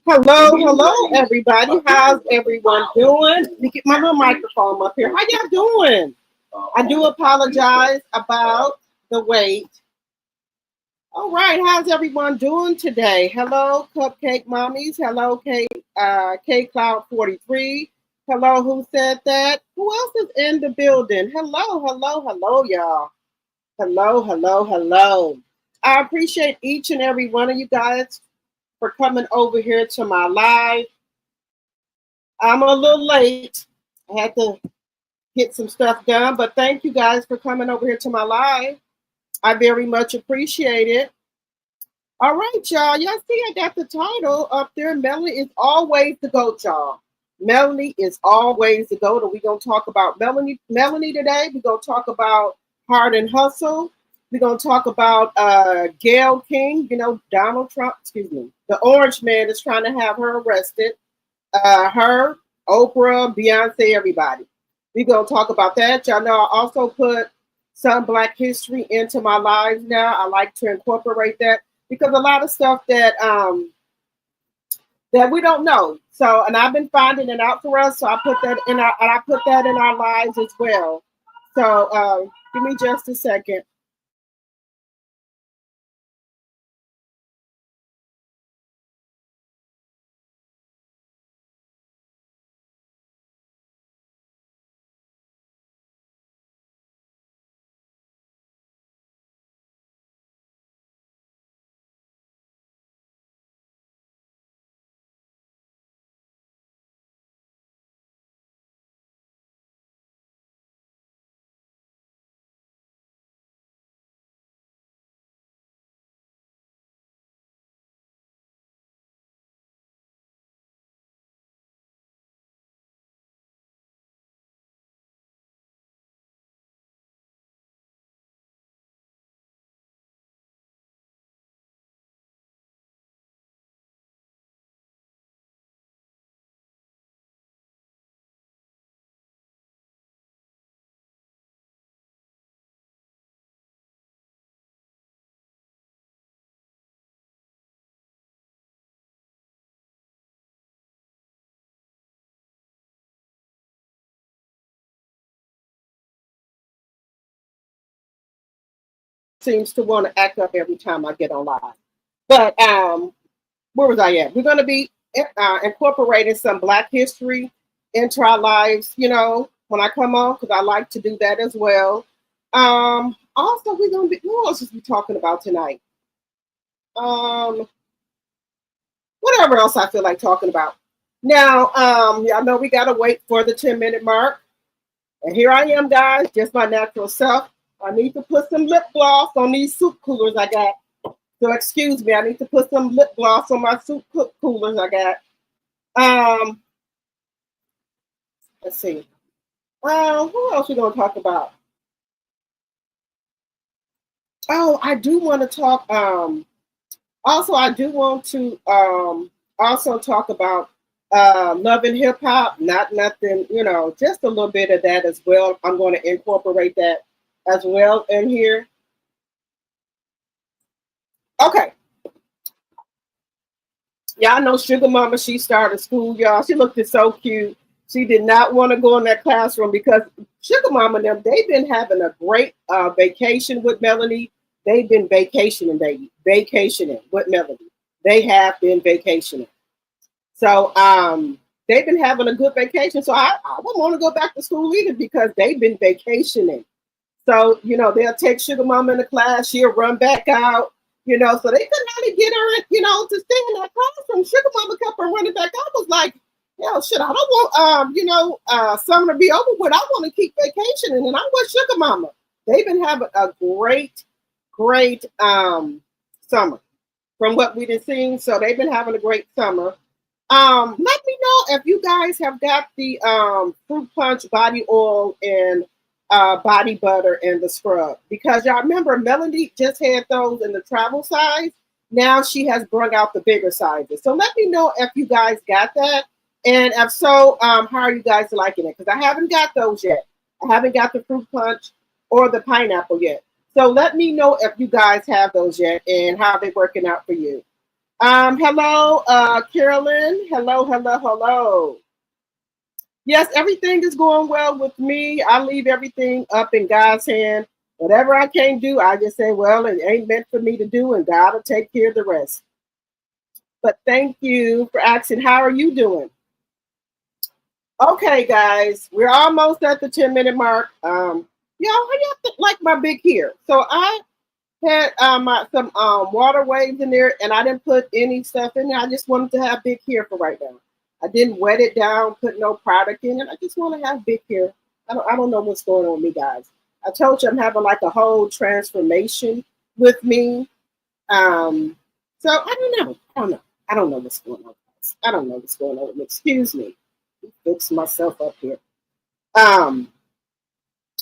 Hello, everybody. How's everyone doing? Let me get my little microphone up here. How y'all doing? I do apologize about the wait. All right, how's everyone doing today? Hello, Cupcake Mommies. Hello, K Cloud 43. Hello, who said that? Who else is in the building? Hello, y'all. Hello. I appreciate each and every one of you guys for coming over here to my live. I'm a little late. I had to get some stuff done, but thank you guys for coming over here to my live. I very much appreciate it. All right, y'all. Y'all see I got the title up there. Melanie is always the GOAT, y'all. Melanie is always the GOAT. We're going to talk about Melanie today. We're going to talk about Heart and Hustle. We're going to talk about Gayle King, Donald Trump, the orange man is trying to have her arrested. Her, Oprah, Beyonce, everybody. We're going to talk about that. Y'all know I also put some Black history into my lives now. I like to incorporate that because a lot of stuff that we don't know. So, and I've been finding it out for us. So I put that in our lives as well. So give me just a second. Seems to want to act up every time I get on live. But where was I at? We're going to be incorporating some Black history into our lives, when I come on, because I like to do that as well. Also, we're going to be, who else is we talking about tonight? Whatever else I feel like talking about. Now, y'all know we got to wait for the 10-minute mark. And here I am, guys, just my natural self. I need to put some lip gloss on these soup coolers I got. So excuse me, I need to put some lip gloss on my soup coolers I got. Let's see. Who else we gonna talk about? Oh, I do want to talk. Also, I do want to also talk about love and hip hop. Not nothing, just a little bit of that as well. I'm going to incorporate that as well in here. Okay. Y'all know Sugar Mama, she started school, y'all. She looked so cute. She did not want to go in that classroom because Sugar Mama and them, they've been having a great vacation with Melanie. They've been vacationing, baby. Vacationing with Melanie. They have been vacationing. So they've been having a good vacation. So I wouldn't want to go back to school either because they've been vacationing. So, they'll take Sugar Mama in the class. She'll run back out. So they couldn't really get her, to stay in that classroom. Sugar Mama kept her running back. I was like, shit, I don't want, summer to be over with. I want to keep vacationing, and I'm with Sugar Mama. They've been having a great summer from what we've been seeing. So they've been having a great summer. Let me know if you guys have got the fruit punch body oil and body butter and the scrub, because y'all remember Melanie just had those in the travel size. Now she has brought out the bigger sizes. So let me know if you guys got that, and if so, how are you guys liking it? Because I haven't got those yet. I haven't got the fruit punch or the pineapple yet. So let me know if you guys have those yet and how they're working out for you. Hello, Carolyn. Hello, hello, hello. Yes, everything is going well with me. I leave everything up in God's hand. Whatever I can't do, I just say, well, it ain't meant for me to do, and God will take care of the rest. But thank you for asking. How are you doing? Okay, guys, we're almost at the 10-minute mark. Y'all, how you like my big here? So I had some water waves in there, and I didn't put any stuff in there. I just wanted to have big hair for right now. I didn't wet it down, put no product in it. I just want to have big hair. I don't know what's going on with me, guys. I told you I'm having like a whole transformation with me. Um, so I don't know. I don't know. I don't know what's going on, guys. I don't know what's going on with me. Excuse me. Fix myself up here. Um,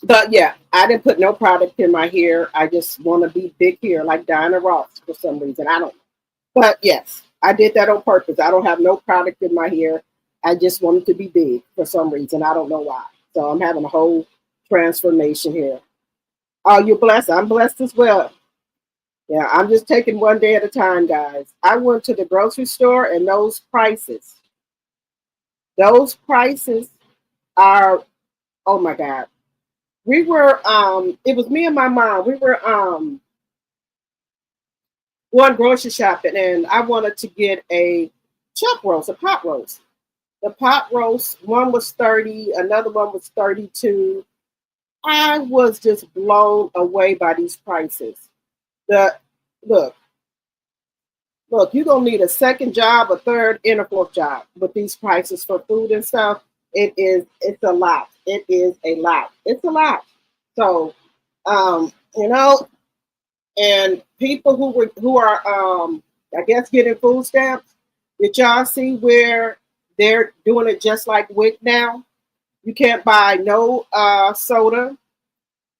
but yeah, I didn't put no product in my hair. I just want to be big hair like Diana Ross for some reason. I don't know. But yes, I did that on purpose. I don't have no product in my hair. I just wanted to be big for some reason. I don't know why. So I'm having a whole transformation here. Oh, you're blessed. I'm blessed as well. Yeah, I'm just taking one day at a time, guys. I went to the grocery store and those prices are, oh my God. We were it was me and my mom. We were going grocery shopping, and I wanted to get a chuck roast, a pot roast. The pot roast, one was 30, another one was 32. I was just blown away by these prices. The look, look, you're gonna need a second job, a third, and a fourth job with these prices for food and stuff. It's a lot. It is a lot. It's a lot. So you know, and people who are I guess getting food stamps, did y'all see where they're doing it just like WIC now? You can't buy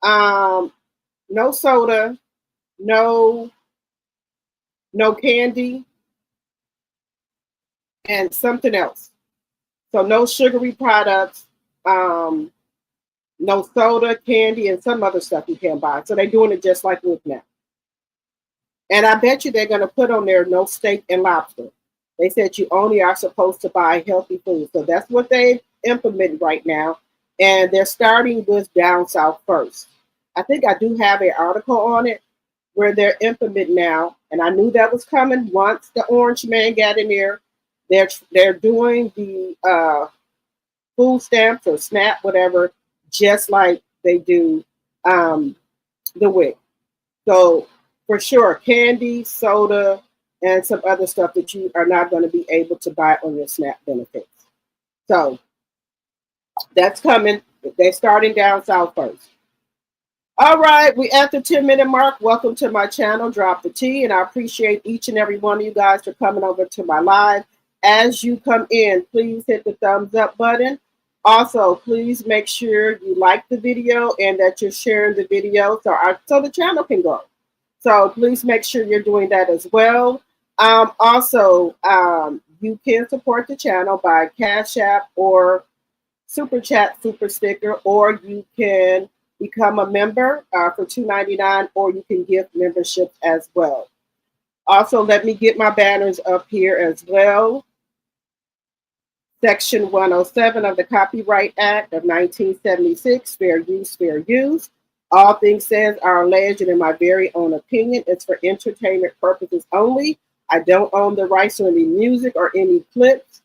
um, no soda, no no candy, and something else. So no sugary products, um, no soda, candy, and some other stuff you can't buy. So they're doing it just like WIC now. And I bet you they're going to put on there no steak and lobster. They said you only are supposed to buy healthy food. So that's what they implement right now. And they're starting with down south first. I think I do have an article on it where they're implementing now. And I knew that was coming once the orange man got in there. They're doing the food stamps or SNAP, whatever, just like they do the WIC. So for sure, candy, soda, and some other stuff that you are not going to be able to buy on your SNAP benefits. So that's coming. They're starting down south first. All right, we at the 10-minute mark. Welcome to my channel, Drop the Tea, and I appreciate each and every one of you guys for coming over to my live. As you come in, please hit the thumbs up button. Also, please make sure you like the video and that you're sharing the video so the channel can grow. So please make sure you're doing that as well. Also, you can support the channel by Cash App or Super Chat, Super Sticker, or you can become a member for $2.99, or you can gift memberships as well. Also, let me get my banners up here as well. Section 107 of the Copyright Act of 1976, fair use, fair use. All things said are alleged and in my very own opinion. It's for entertainment purposes only. I don't own the rights to any music or any clips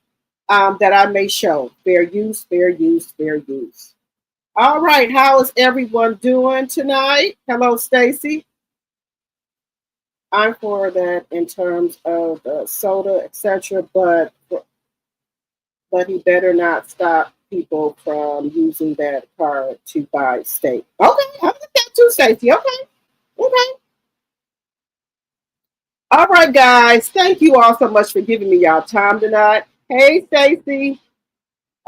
that I may show. Fair use, fair use, fair use. All right, how is everyone doing tonight? Hello, Stacy. I'm for that in terms of soda, etc., but he better not stop people from using that card to buy steak. Okay, I like that too, Stacey. Okay, okay. All right, guys. Thank you all so much for giving me y'all time tonight. Hey, Stacey.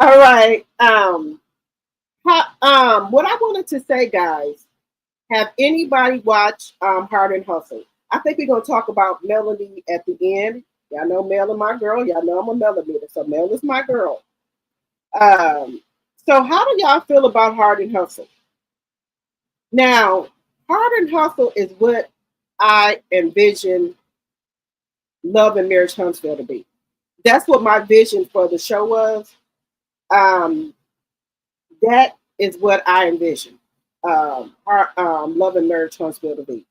All right. What I wanted to say, guys, have anybody watched Hard and Hustle? I think we're gonna talk about Melanie at the end. Y'all know Mel is my girl. Y'all know I'm a millimeter, so Mel is my girl. Um, so how do y'all feel about Hard and Hustle? Now, Hard and Hustle is what I envision Love and Marriage Huntsville to be. That's what my vision for the show was. Um, that is what I envision. Love and Marriage Huntsville to be.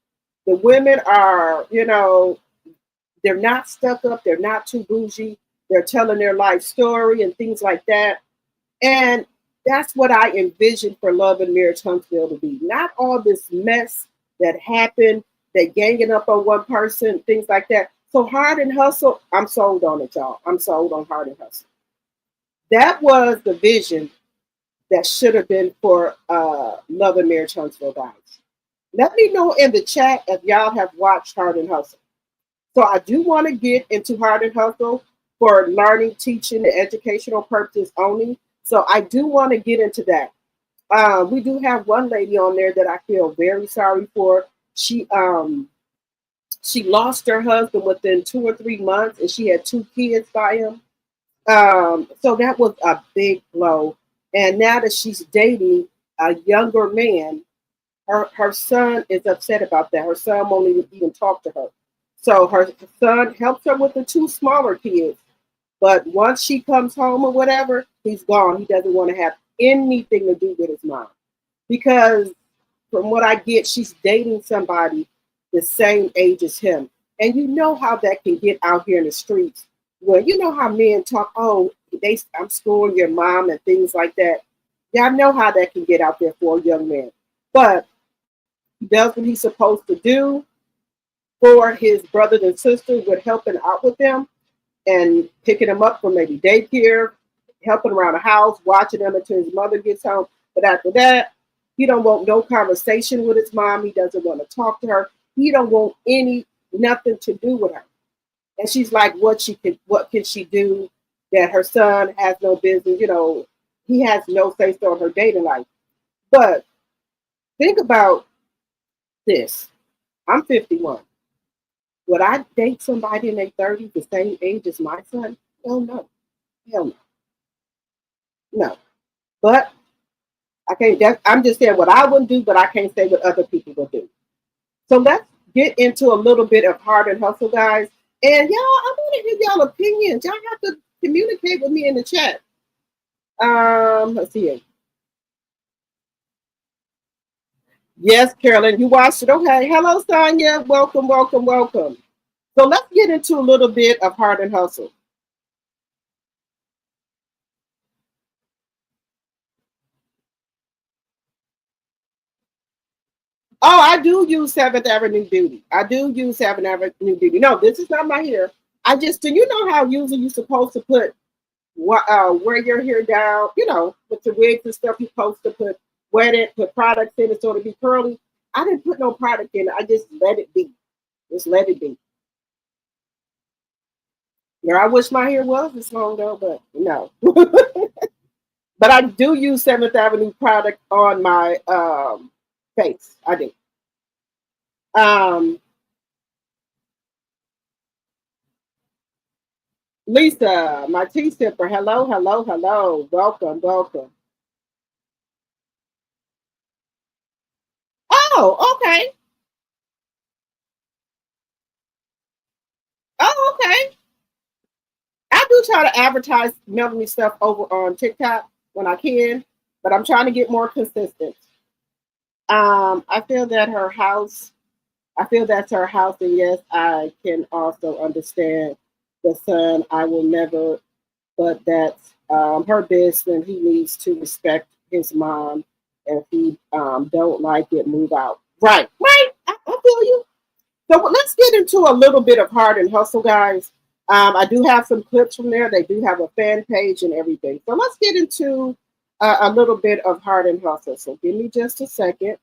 The women are, they're not stuck up. They're not too bougie. They're telling their life story and things like that. And that's what I envision for Love and Marriage Huntsville to be. Not all this mess that happened, they ganging up on one person, things like that. So Hard and Hustle, I'm sold on it, y'all. I'm sold on Hard and Hustle. That was the vision that should have been for Love and Marriage Huntsville, guys. Let me know in the chat if y'all have watched Hard and Hustle. So I do want to get into Hard and Hustle for learning, teaching, and educational purposes only. So I do want to get into that. We do have one lady on there that I feel very sorry for. She lost her husband within 2 or 3 months, and she had 2 kids by him. So that was a big blow. And now that she's dating a younger man, her son is upset about that. Her son won't even talk to her. So her son helps her with the 2 smaller kids. But once she comes home or whatever, he's gone. He doesn't want to have anything to do with his mom. Because from what I get, she's dating somebody the same age as him. And you know how that can get out here in the streets. Well, you know how men talk, oh, I'm schooling your mom and things like that. Y'all know how that can get out there for a young man. But he does what he's supposed to do for his brothers and sisters with helping out with them and picking them up from maybe daycare, helping around the house, watching them until his mother gets home. But after that, he don't want no conversation with his mom. He doesn't want to talk to her. He don't want nothing to do with her. And she's like, what can she do that her son has no business, he has no say so in her dating life. But think about this. I'm 51. Would I date somebody in their 30s the same age as my son? Hell no. Hell no. No. But I can't, I'm just saying what I wouldn't do, but I can't say what other people would do. So let's get into a little bit of Hard and Hustle, guys. And y'all, I want to hear y'all opinions. Y'all have to communicate with me in the chat. Let's see. Yes, Carolyn, you watched it. Okay. Hello, Sonia. Welcome, welcome, welcome. So let's get into a little bit of Hard and Hustle. Oh, I do use 7th Avenue Beauty. I do use 7th Avenue Beauty. No, this is not my hair. Do you know how usually you're supposed to put wear your hair down, with the wigs and stuff, you're supposed to wet it, put products in it so to be curly. I didn't put no product in it. I just let it be. Just let it be. Yeah, I wish my hair was this long though, but no. But I do use 7th Avenue product on my face. I do. Lisa, my tea sipper. Hello, hello, hello. Welcome, welcome. Oh, okay. Oh, okay. I do try to advertise Melanie stuff over on TikTok when I can, but I'm trying to get more consistent. I feel that her house, I feel that's her house, and yes, I can also understand the son. I will never, but that's her business. He needs to respect his mom. If he don't like it, move out. Right, right. I feel you. So let's get into a little bit of Hard and Hustle, guys. I do have some clips from there. They do have a fan page and everything. So let's get into a little bit of Hard and Hustle. So give me just a second.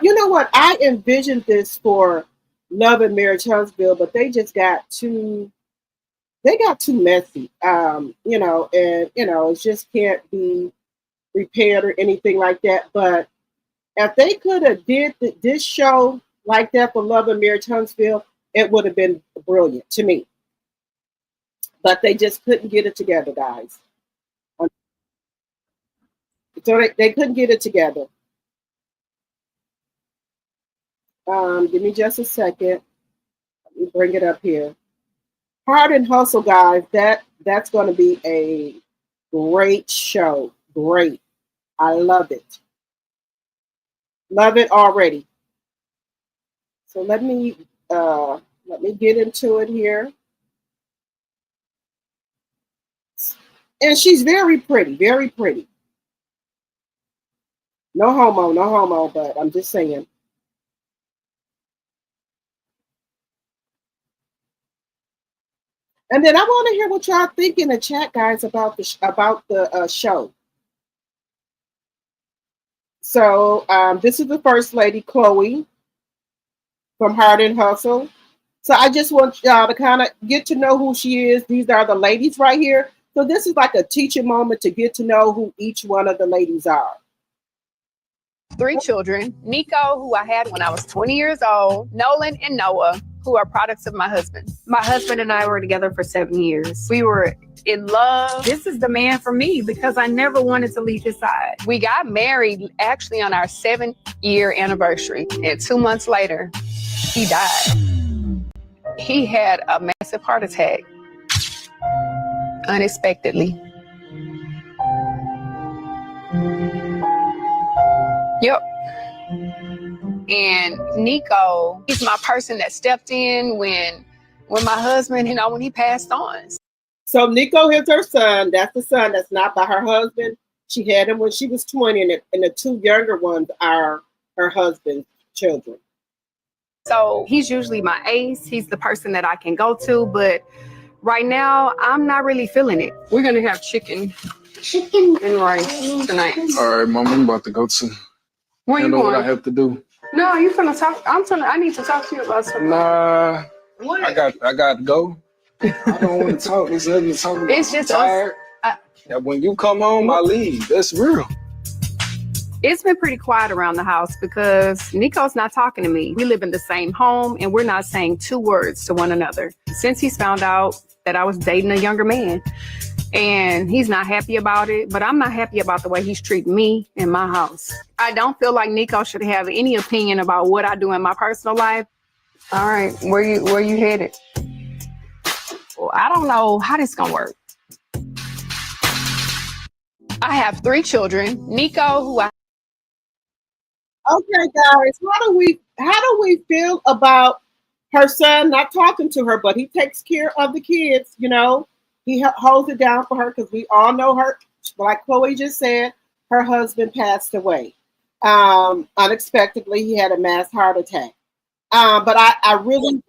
You know what? I envisioned this for Love and Marriage Huntsville, but they just got too messy. And it just can't be repaired or anything like that. But if they could have did this show like that for Love and Marriage Huntsville, it would have been brilliant to me. But they just couldn't get it together, guys. So they couldn't get it together. Give me just a second. Let me bring it up here. Hard and Hustle, guys. That's going to be a great show. Great. I love it. Love it already. So let me get into it here. And she's very pretty, very pretty. No homo, but I'm just saying. And then I want to hear what y'all think in the chat, guys, about the show. So this is the first lady, Chloe, from Hard and Hustle. So I just want y'all to kind of get to know who she is. These are the ladies right here. So this is like a teaching moment to get to know who each one of the ladies are. 3 children, Nico, who I had when I was 20 years old, Nolan and Noah, who are products of my husband. My husband and I were together for 7 years. We were in love. This is the man for me because I never wanted to leave his side. We got married actually on our 7th-year anniversary, and 2 months later, he died. He had a massive heart attack, unexpectedly. Yep. And Nico, he's my person that stepped in when my husband, when he passed on. So Nico is her son. That's the son that's not by her husband. She had him when she was 20, and the 2 younger ones are her husband's children. So he's usually my ace. He's the person that I can go to, but right now I'm not really feeling it. We're gonna have chicken and rice tonight. All right, Mom, I'm about to go to. Where you going? What I have to do. No, you finna talk. I need to talk to you about something. Nah, what? I got to go. I don't want to talk. There's nothing to talk about. It's just tired. When you come home, I leave. That's real. It's been pretty quiet around the house because Nico's not talking to me. We live in the same home and we're not saying 2 words to one another since he's found out that I was dating a younger man. And he's not happy about it, but I'm not happy about the way he's treating me in my house. I don't feel like Nico should have any opinion about what I do in my personal life. All right, where you headed? Well, I don't know how this gonna work. I have 3 children. Nico, who I... Okay, guys, how do we feel about her son not talking to her, but he takes care of the kids, He holds it down for her because we all know her. Like Chloe just said, her husband passed away unexpectedly. He had a mass heart attack. But I really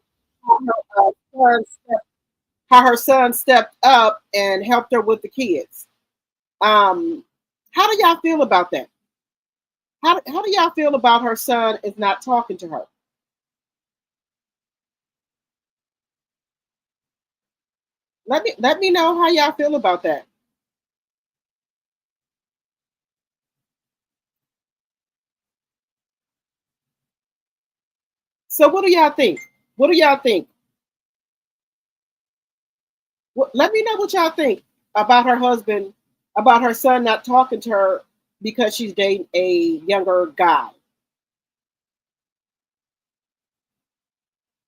how her son stepped up and helped her with the kids. How do y'all feel about that? How do y'all feel about her son is not talking to her? Let me know how y'all feel about that. So what do y'all think? What do y'all think? Let me know what y'all think about her husband, about her son not talking to her because she's dating a younger guy.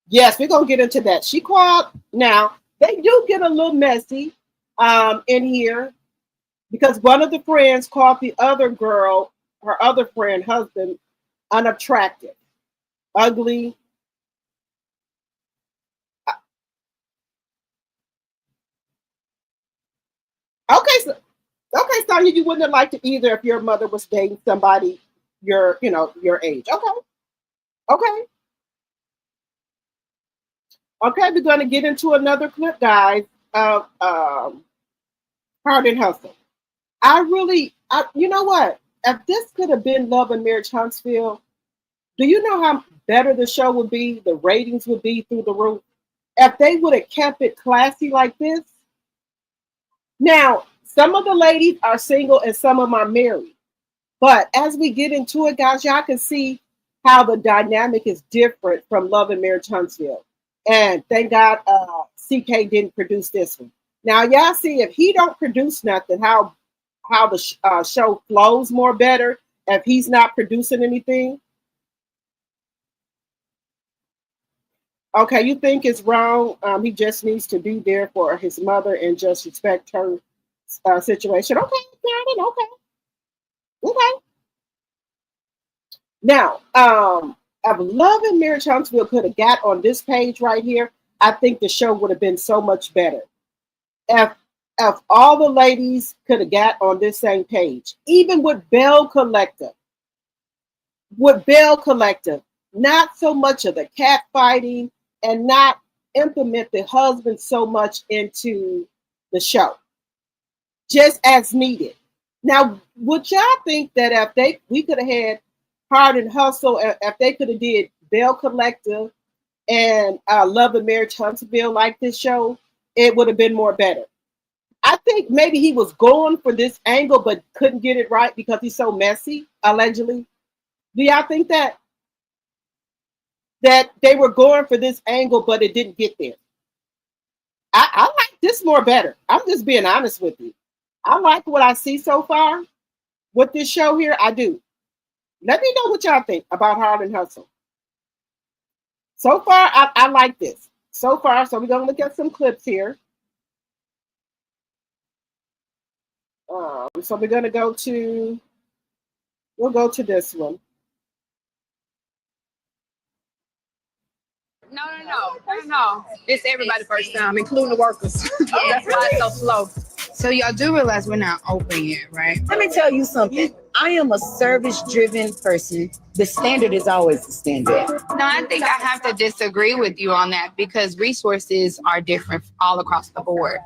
Yes, we're going to get into that. She called. Now, they do get a little messy in here because one of the friends called the other girl, her other friend, husband, unattractive, ugly. Okay, Sonya, you wouldn't have liked it either if your mother was dating somebody your age. Okay. Okay, we're going to get into another clip, guys, of Hard and Hustle. You know what? If this could have been Love and Marriage Huntsville, do you know how better the show would be? The ratings would be through the roof. If they would have kept it classy like this. Now, some of the ladies are single and some of them are married. But as we get into it, guys, y'all can see how the dynamic is different from Love and Marriage Huntsville. And thank God CK didn't produce this one. Now, y'all see if he don't produce nothing, how the show flows more better if he's not producing anything. Okay, you think it's wrong. He just needs to be there for his mother and just respect her situation. Okay, Karen, okay. Okay. Now, if Love and Marriage Huntsville could have got on this page right here, I think the show would have been so much better. If all the ladies could have got on this same page, even with Bell Collective, not so much of the cat fighting and not implement the husband so much into the show, just as needed. Now, would y'all think that if we could have had Hard and Hustle, if they could have did Bell Collective and Love and Marriage Huntsville like this show, it would have been more better. I think maybe he was going for this angle but couldn't get it right because he's so messy, allegedly. Do y'all think that they were going for this angle but it didn't get there? I like this more better. I'm just being honest with you. I like what I see so far with this show here. I do. Let me know what y'all think about Hard and Hustle. So far, I like this. So far, so we're going to look at some clips here. So we're going to we'll go to this one. No. It's everybody first time, including the workers. That's why it's so slow. So y'all do realize we're not open yet, right? Let me tell you something. I am a service-driven person. The standard is always the standard. No, I think I have to disagree with you on that because resources are different all across the board.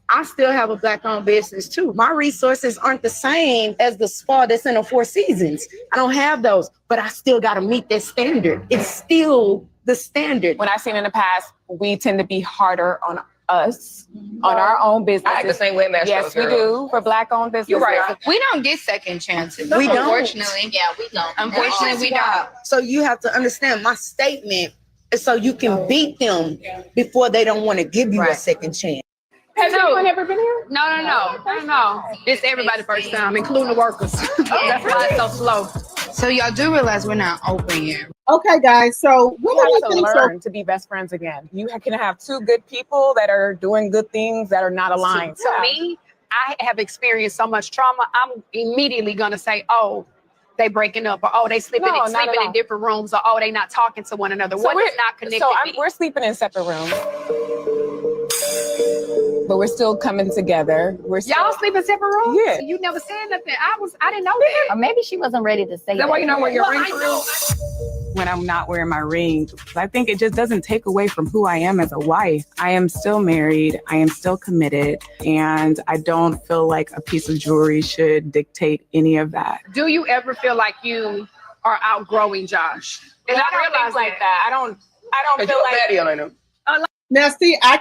I still have a Black-owned business too. My resources aren't the same as the spa that's in the Four Seasons. I don't have those, but I still got to meet that standard. It's still the standard. When I've seen in the past, we tend to be harder on us, on our own business. I act the same way, Master. Yes, we do for Black-owned business. You're right. We don't get second chances. We don't. Unfortunately. Yeah, we don't. Unfortunately, we don't. So you have to understand my statement is so you can beat them before they don't want to give you a second chance. Has anyone ever been here? No. It's everybody first time, including the workers. That's why it's so slow. So y'all do realize we're not open yet. Okay, guys. So We what do you have to think? learn to be best friends again. You can have two good people that are doing good things that are not aligned. To me, I have experienced so much trauma. I'm immediately gonna say, "Oh, they breaking up," or "Oh, they sleeping in different rooms," or "Oh, they not talking to one another." So What is not connected? we're sleeping in separate rooms, but we're still coming together. Y'all sleep in separate rooms? Yeah. You never said nothing. I didn't know that. Or maybe she wasn't ready to say that. Why you know where your ring when I'm not wearing my ring. I think it just doesn't take away from who I am as a wife. I am still married. I am still committed. And I don't feel like a piece of jewelry should dictate any of that. Do you ever feel like you are outgrowing Josh? And I realize like that. I don't feel like Daddy on him. Now, see, I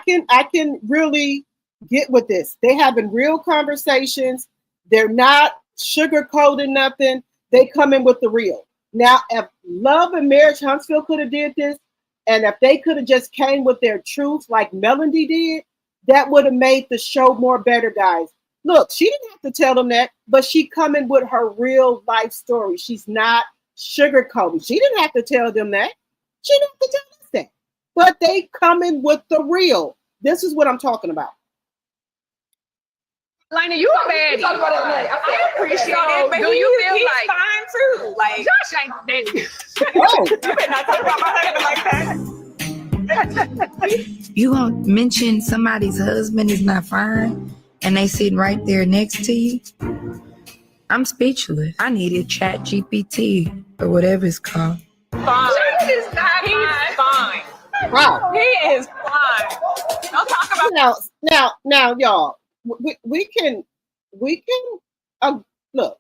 can really get with this. They're having real conversations. They're not sugarcoating nothing. They come in with the real. Now, if Love and Marriage Huntsville could have did this, and if they could have just came with their truth like Melody did, that would have made the show more better, guys. Look, she didn't have to tell them that, but she coming with her real life story. She's not sugarcoating. She didn't have to tell them that. She didn't have to tell us that. But they coming with the real. This is what I'm talking about. Lena, you a baddie. I appreciate it. But do you feel he's like fine too? Like Josh ain't baddie? Oh, you better not talk about my husband like that. You gonna mention somebody's husband is not fine and they sitting right there next to you? I'm speechless. I needed Chat GPT or whatever it's called. Fine. He's fine. wow. He is fine. Don't talk about Now, y'all, we can look.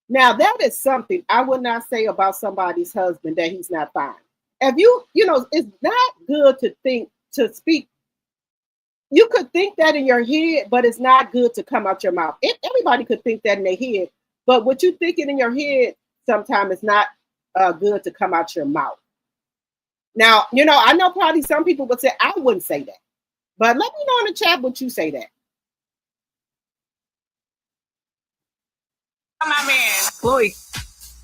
Now that is something I would not say about somebody's husband that he's not fine. If you know, it's not good to speak. You could think that in your head, but it's not good to come out your mouth. Everybody could think that in their head, but what you thinking in your head sometimes it's not good to come out your mouth. Now, you know, I know probably some people would say I wouldn't say that, but let me know in the chat what you say that. my man. Chloe,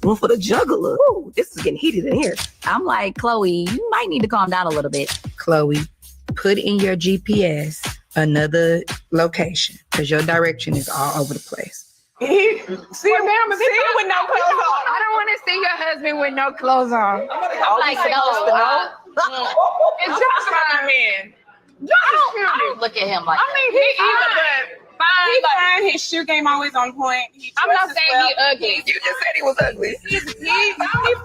one for the juggler. Ooh, this is getting heated in here. I'm like, Chloe, you might need to calm down a little bit. Chloe, put in your GPS another location because your direction is all over the place. See him with no clothes on. I don't want to see your husband with no clothes on. I'm like, no. It's just my man. I don't look at him like I mean, he either, but fine. He fine. His shoe game always on point. I'm not saying he ugly. You just said he was ugly. He's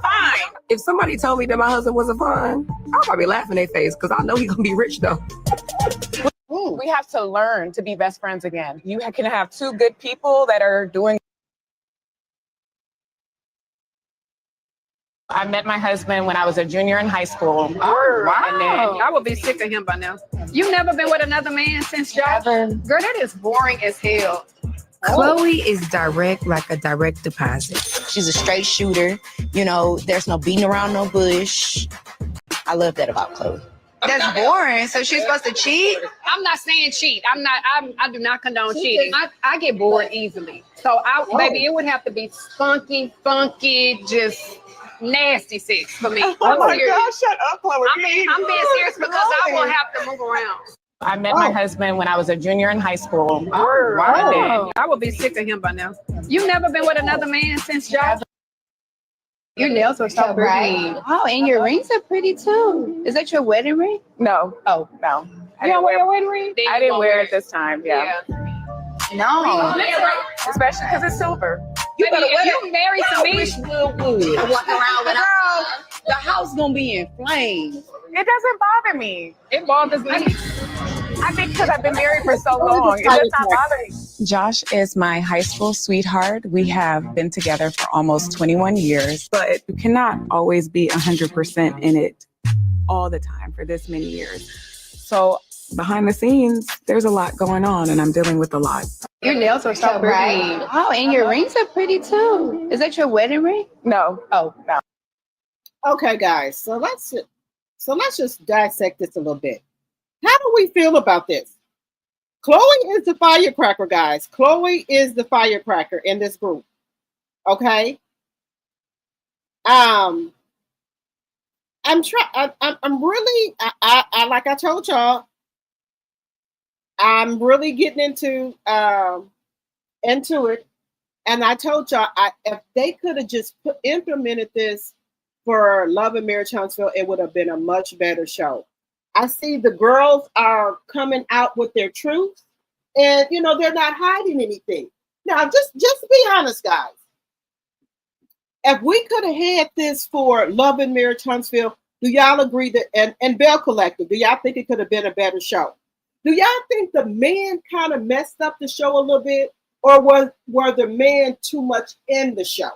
fine. If somebody told me that my husband wasn't fine, I'll probably laugh in their face because I know he's gonna be rich though. We have to learn to be best friends again. You can have two good people that are doing. I met my husband when I was a junior in high school. Oh, wow. And then I would be sick of him by now. You never been with another man since Josh? Girl, that is boring as hell. Chloe is direct like a direct deposit. She's a straight shooter. You know, there's no beating around no bush. I love that about Chloe. That's boring. So she's supposed to cheat? I'm not saying cheat. I do not condone cheating. I get bored easily. So baby, it would have to be funky, just nasty sex for me. Oh my God, shut up, Chloe. I'm being serious because I will have to move around. I met my husband when I was a junior in high school. Oh, wow. I would be sick of him by now. You never been with another man since Josh? Your nails are so pretty. Oh, and your rings are pretty too. Is that your wedding ring? No. Oh, no. You don't wear your wedding ring? I didn't wear it this time. Yeah. No. Especially because it's silver. You better wear it. You married to me. Wood. I walk around with the house gonna be in flames. It doesn't bother me. It bothers me. I think because I've been married for so long, it does not bother me. Josh is my high school sweetheart. We have been together for almost 21 years, but you cannot always be 100% in it all the time for this many years. So behind the scenes, there's a lot going on and I'm dealing with a lot. Your nails are so pretty. Oh, and your rings are pretty too. Is that your wedding ring? No. Oh, no. Okay, guys. So let's just dissect this a little bit. How do we feel about this? Chloe is the firecracker, guys. Chloe is the firecracker in this group. Okay. I'm really like I told y'all, I'm really getting into it. And I told y'all, if they could have just implemented this for Love and Marriage Huntsville, it would have been a much better show. I see the girls are coming out with their truth, and they're not hiding anything. Now, just be honest, guys. If we could have had this for Love and Marriage Huntsville, do y'all agree that and Bell Collective, do y'all think it could have been a better show? Do y'all think the man kind of messed up the show a little bit, or were the man too much in the show?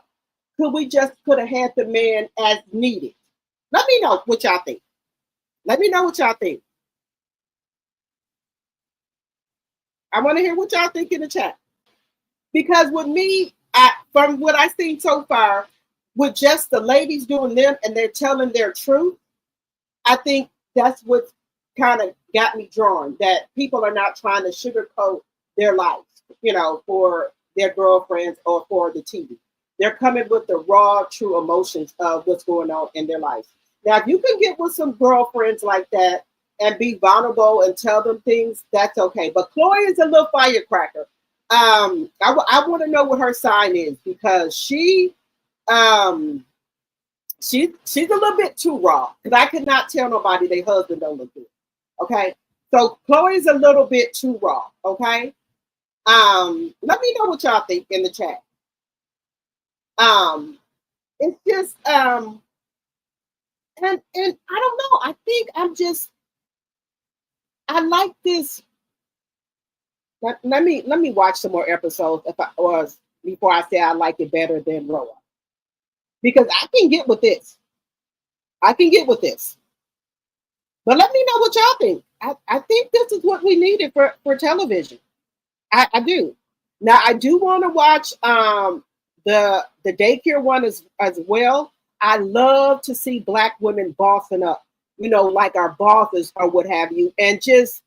Could have had the man as needed? Let me know what y'all think. Let me know what y'all think. I want to hear what y'all think in the chat. Because with me, from what I've seen so far, with just the ladies doing them and they're telling their truth, I think that's what kind of got me drawn, that people are not trying to sugarcoat their lives, for their girlfriends or for the TV. They're coming with the raw, true emotions of what's going on in their lives. Now, if you can get with some girlfriends like that and be vulnerable and tell them things, that's okay. But Chloe is a little firecracker. I want to know what her sign is, because she's a little bit too raw. Because I could not tell nobody their husband don't look good. Okay, so Chloe's a little bit too raw. Okay, let me know what y'all think in the chat. It's just and I don't know. I think I like this. Let me watch some more episodes before I say I like it better than Roa, because I can get with this. But let me know what y'all think. I think this is what we needed for television. I do. Now I do want to watch the daycare one as well. I love to see Black women bossing up, like our bosses or what have you, and just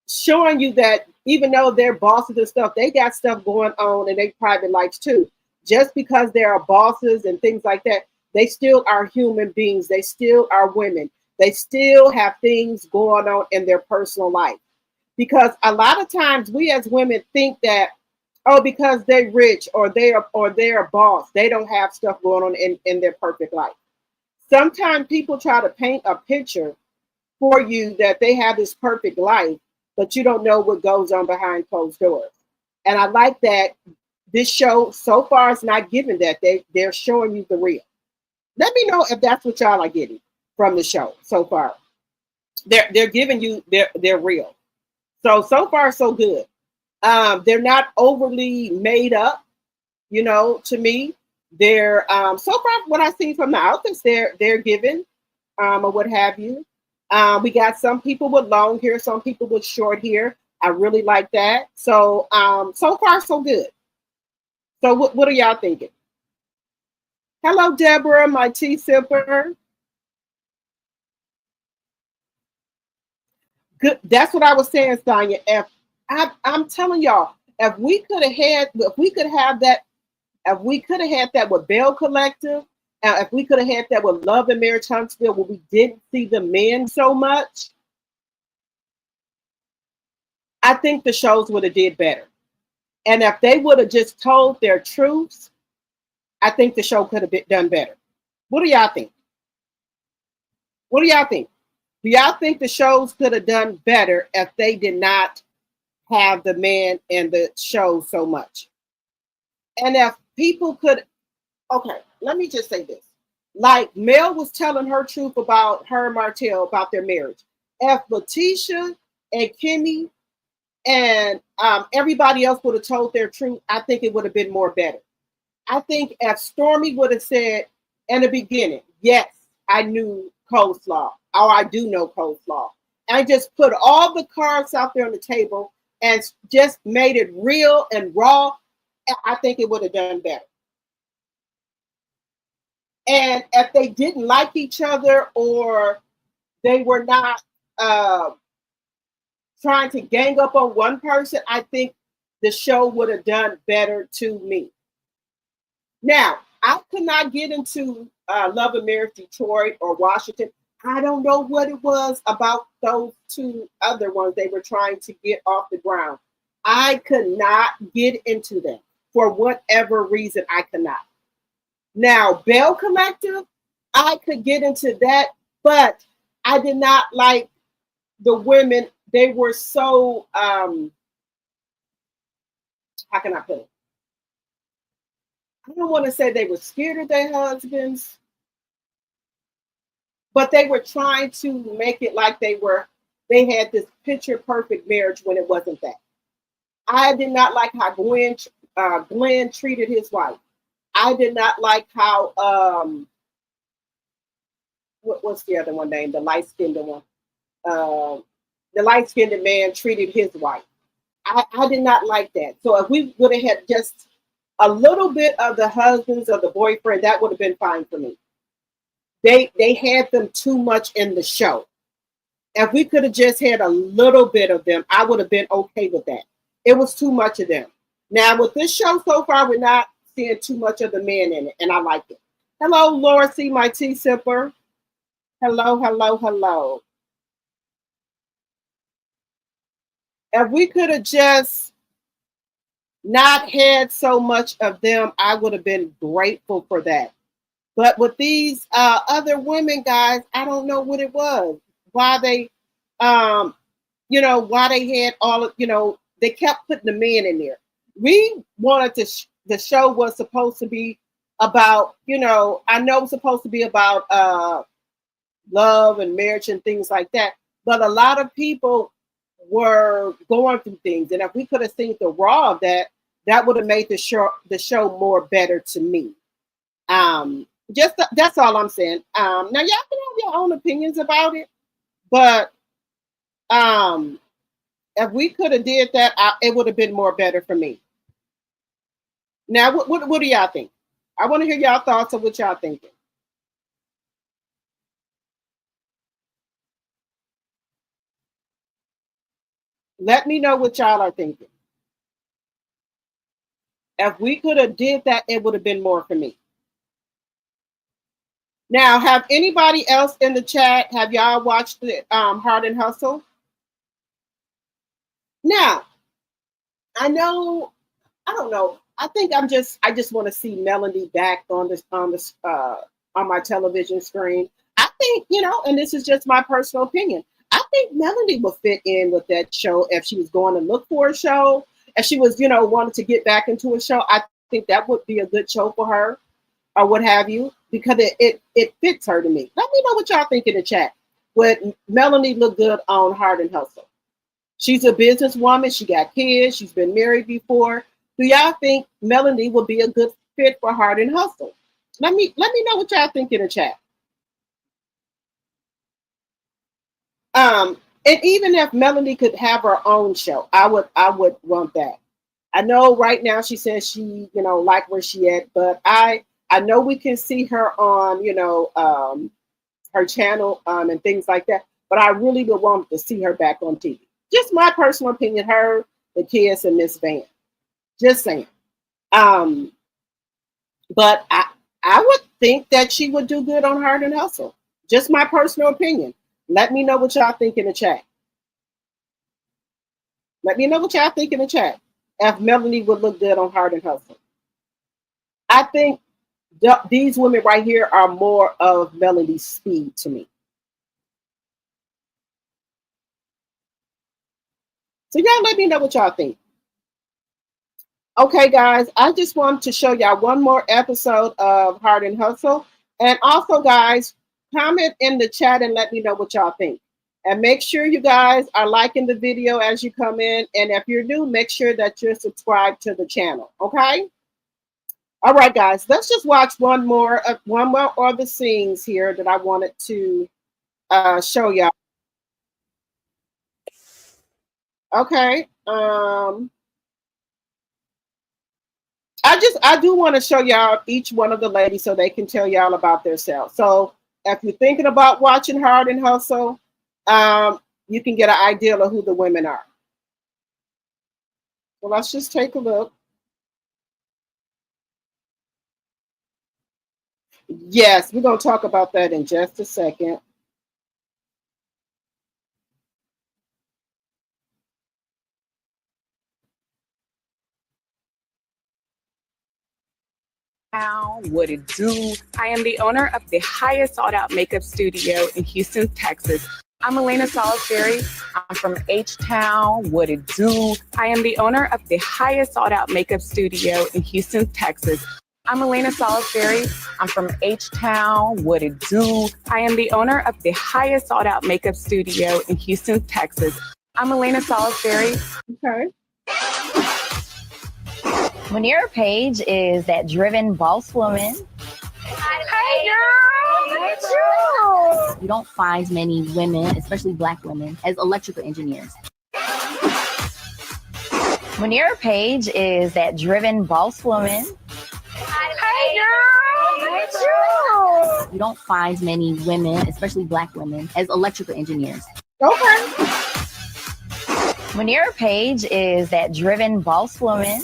showing you that even though they're bosses and stuff, they got stuff going on in their private lives too. Just because they are bosses and things like that, they still are human beings. They still are women. They still have things going on in their personal life. Because a lot of times we as women think that, oh, because they're rich or they're a boss, they don't have stuff going on in their perfect life. Sometimes people try to paint a picture for you that they have this perfect life, but you don't know what goes on behind closed doors. And I like that this show so far is not giving that. They're showing you the real. Let me know if that's what y'all are getting from the show so far. They're giving you their real. So far so good. They're not overly made up, to me. They're so far what I see from the outfits they're given, or what have you. We got some people with long hair, some people with short hair. I really like that. So far so good. So what are y'all thinking? Hello, Deborah, my tea sipper. Good. That's what I was saying, Sonya. I'm telling y'all, if we could have had that with Bell Collective, and if we could have had that with Love and Marriage Huntsville, where we didn't see the men so much, I think the shows would have did better. And if they would have just told their truths, I think the show could have been done better. What do y'all think? What do y'all think? Do y'all think the shows could have done better if they did not have the man in the show so much? And if people could, okay, let me just say this. Like Mel was telling her truth about her and Martell about their marriage. If Letitia and Kimmy and everybody else would have told their truth, I think it would have been more better. I think if Stormy would have said in the beginning, yes, I knew coleslaw, or I do know coleslaw, and I just put all the cards out there on the table and just made it real and raw, I think it would have done better. And if they didn't like each other or they were not trying to gang up on one person, I think the show would have done better to me. Now, I could not get into Love and Marriage Detroit or Washington. I don't know what it was about those two other ones they were trying to get off the ground. I could not get into them for whatever reason. I could not. Now, Bell Collective, I could get into that, but I did not like the women. They were so, how can I put it? I don't want to say they were scared of their husbands, but they were trying to make it like they had this picture perfect marriage when it wasn't that. I did not like how Glenn treated his wife. I did not like how what's the other one name? The light-skinned one. The light-skinned man treated his wife. I did not like that. So if we would have had just a little bit of the husbands or the boyfriend, that would have been fine for me. They had them too much in the show. If we could have just had a little bit of them, I would have been okay with that. It was too much of them. Now with this show so far, we're not seeing too much of the men in it, and I like it. Hello, Laura C., my tea sipper. Hello, hello, hello. If we could have just not had so much of them, I would have been grateful for that. But with these other women, guys, I don't know what it was. Why they, why they had all of, they kept putting the men in there. We wanted to, the show was supposed to be about, I know it was supposed to be about love and marriage and things like that. But a lot of people were going through things. And if we could have seen the raw of that, that would have made the show more better to me. That's all I'm saying. Now y'all can have your own opinions about it, but if we could have did that, it would have been more better for me. Now, what do y'all think? I want to hear y'all thoughts of what y'all thinking. Let me know what y'all are thinking. If we could have did that, it would have been more for me. Now, have anybody else in the chat, have y'all watched the Heart and Hustle? Now, I know, I don't know. I think I just want to see Melanie back on my television screen. I think, and this is just my personal opinion. I think Melanie would fit in with that show if she was going to look for a show. If she was, wanted to get back into a show, I think that would be a good show for her, or what have you, because it fits her to me. Let me know what y'all think in the chat. Would Melanie look good on Heart and Hustle? She's a businesswoman. She got kids. She's been married before. Do y'all think Melanie would be a good fit for Heart and Hustle? Let me know what y'all think in the chat. And even if Melanie could have her own show, I would want that. I know right now she says she, like where she at, but I know we can see her on, her channel and things like that. But I really would want to see her back on TV. Just my personal opinion, her, the kids, and Miss Van. Just saying. But I would think that she would do good on Heart and Hustle. Just my personal opinion. Let me know what y'all think in the chat. Let me know what y'all think in the chat. If Melanie would look good on Heart and Hustle. I think these women right here are more of Melanie's speed to me. So y'all let me know what y'all think. Okay, guys, I just wanted to show y'all one more episode of Heart and Hustle. And also, guys, comment in the chat and let me know what y'all think. And make sure you guys are liking the video as you come in. And if you're new, make sure that you're subscribed to the channel, okay? All right, guys, let's just watch one more of the scenes here that I wanted to show y'all. Okay. I do want to show y'all each one of the ladies so they can tell y'all about themselves. So if you're thinking about watching Heart and Hustle, you can get an idea of who the women are. So let's just take a look. Yes, we're going to talk about that in just a second. What it do? I am the owner of the highest sought out makeup studio in Houston, Texas. I'm Elena Salisbury. I'm from H-Town. What it do? I am the owner of the highest sought out makeup studio in Houston, Texas. I'm Elena Salisbury. I'm from H-Town. What it do? I am the owner of the highest sought out makeup studio in Houston, Texas. I'm Elena Salisbury. Okay. Munira Page is that driven boss woman. Hey, girl. Look at you. You don't find many women, especially Black women, as electrical engineers. Munira Page is that driven boss woman. Hey, girl. Look at you. You don't find many women, especially Black women, as electrical engineers. Okay. Munira Page is that driven boss woman.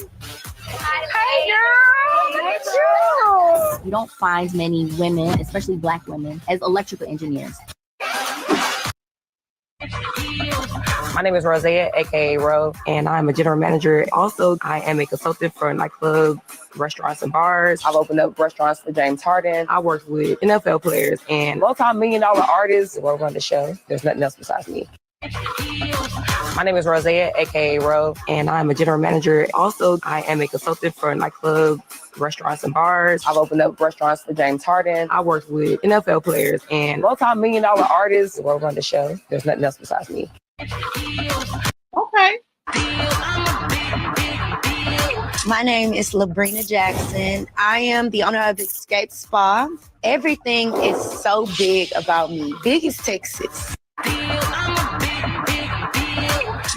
Hey, girl. Look at you. You don't find many women, especially Black women, as electrical engineers. My name is Rosea, aka Ro, and I'm a general manager. Also, I am a consultant for nightclubs, restaurants, and bars. I've opened up restaurants for James Harden. I worked with NFL players and multi-million-dollar artists who run the show. There's nothing else besides me. My name is Rosea, aka Ro, and I'm a general manager. Also, I am a consultant for nightclubs, restaurants, and bars. I've opened up restaurants for James Harden. I worked with NFL players and multi-million-dollar artists who run the show. There's nothing else besides me. Okay. My name is Labrina Jackson. I am the owner of Escape Spa. Everything is so big about me. Big is Texas.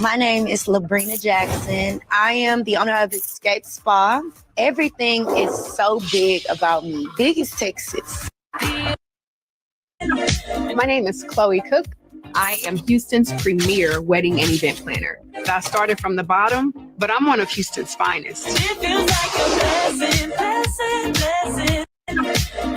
My name is Labrina Jackson. I am the owner of Escape Spa. Everything is so big about me. Big is Texas. My name is Chloe Cook. I am Houston's premier wedding and event planner. I started from the bottom, but I'm one of Houston's finest.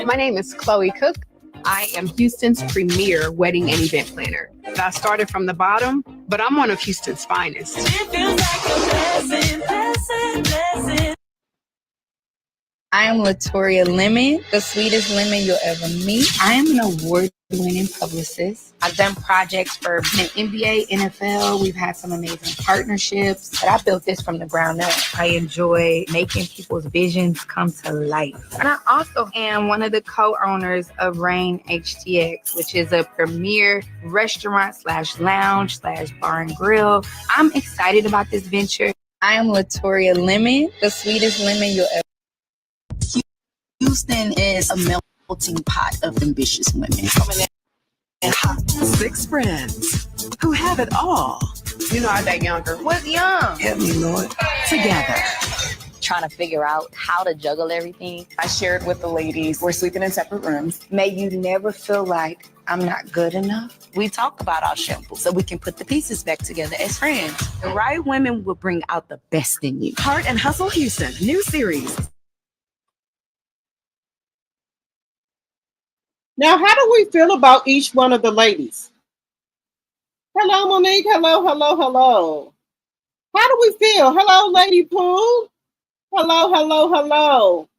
My name is Chloe Cook. I am Houston's premier wedding and event planner. I started from the bottom, but I'm one of Houston's finest. I am Latoria Lemon, the sweetest lemon you'll ever meet. I am an award-winning publicist. I've done projects for an NBA, NFL. We've had some amazing partnerships, but I built this from the ground up. I enjoy making people's visions come to life. And I also am one of the co-owners of Rain HTX, which is a premier restaurant / lounge / bar and grill. I'm excited about this venture. I am Latoria Lemon, the sweetest lemon you'll ever. Houston is a melting pot of ambitious women. Six friends who have it all. You know, I date younger. What's young? Help me, Lord. Together. Trying to figure out how to juggle everything. I shared with the ladies, we're sleeping in separate rooms. May you never feel like I'm not good enough. We talk about our shambles so we can put the pieces back together as friends. The right women will bring out the best in you. Heart and Hustle Houston, new series. Now, how do we feel about each one of the ladies? Hello, Monique. Hello, hello, hello. How do we feel? Hello, Lady Pooh. Hello, hello, hello.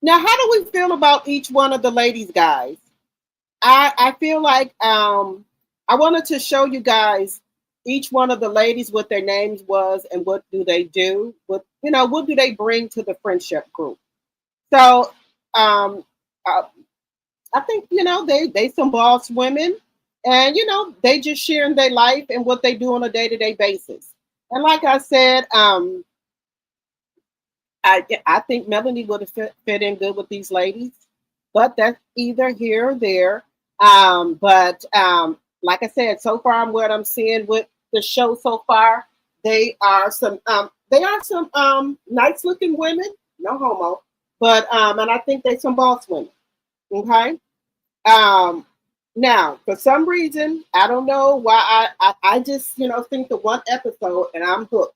Now, how do we feel about each one of the ladies, guys? I feel like I wanted to show you guys each one of the ladies what their names was and what do they do. What do they bring to the friendship group? So I think, they some boss women and, they just sharing their life and what they do on a day-to-day basis. And like I said, I think Melanie would have fit in good with these ladies, but that's either here or there. But like I said, so far what I'm seeing with the show so far, they are some nice looking women, no homo. But and I think they're some boss women. Okay. Now, for some reason, I don't know why I just think the one episode and I'm hooked.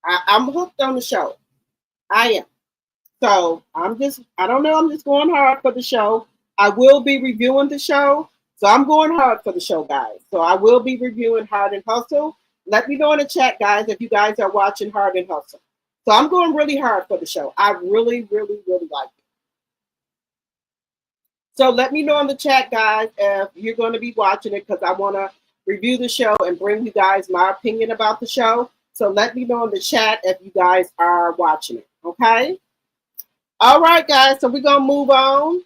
I'm hooked on the show. I am. So I don't know. I'm just going hard for the show. I will be reviewing the show. So I'm going hard for the show, guys. So I will be reviewing Hard and Hustle. Let me know in the chat, guys, if you guys are watching Hard and Hustle. So I'm going really hard for the show. I really, really, really like it. So let me know in the chat, guys, if you're going to be watching it because I want to review the show and bring you guys my opinion about the show. So let me know in the chat if you guys are watching it, okay? All right, guys, so we're going to move on.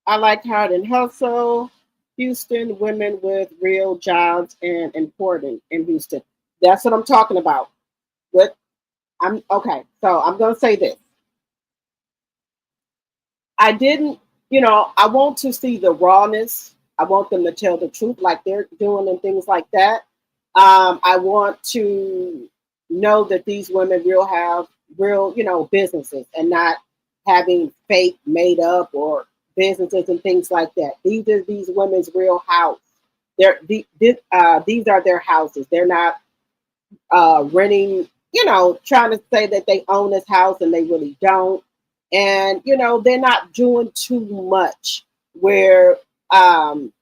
I like Hard and Hustle. Houston, women with real jobs and important in Houston. That's what I'm talking about. Okay, so I'm going to say this. I want to see the rawness. I want them to tell the truth like they're doing and things like that. I want to know that these women have real, businesses and not having fake made up or businesses and things like that. These are these women's real house. These are their houses. They're not renting, trying to say that they own this house and they really don't. And, they're not doing too much where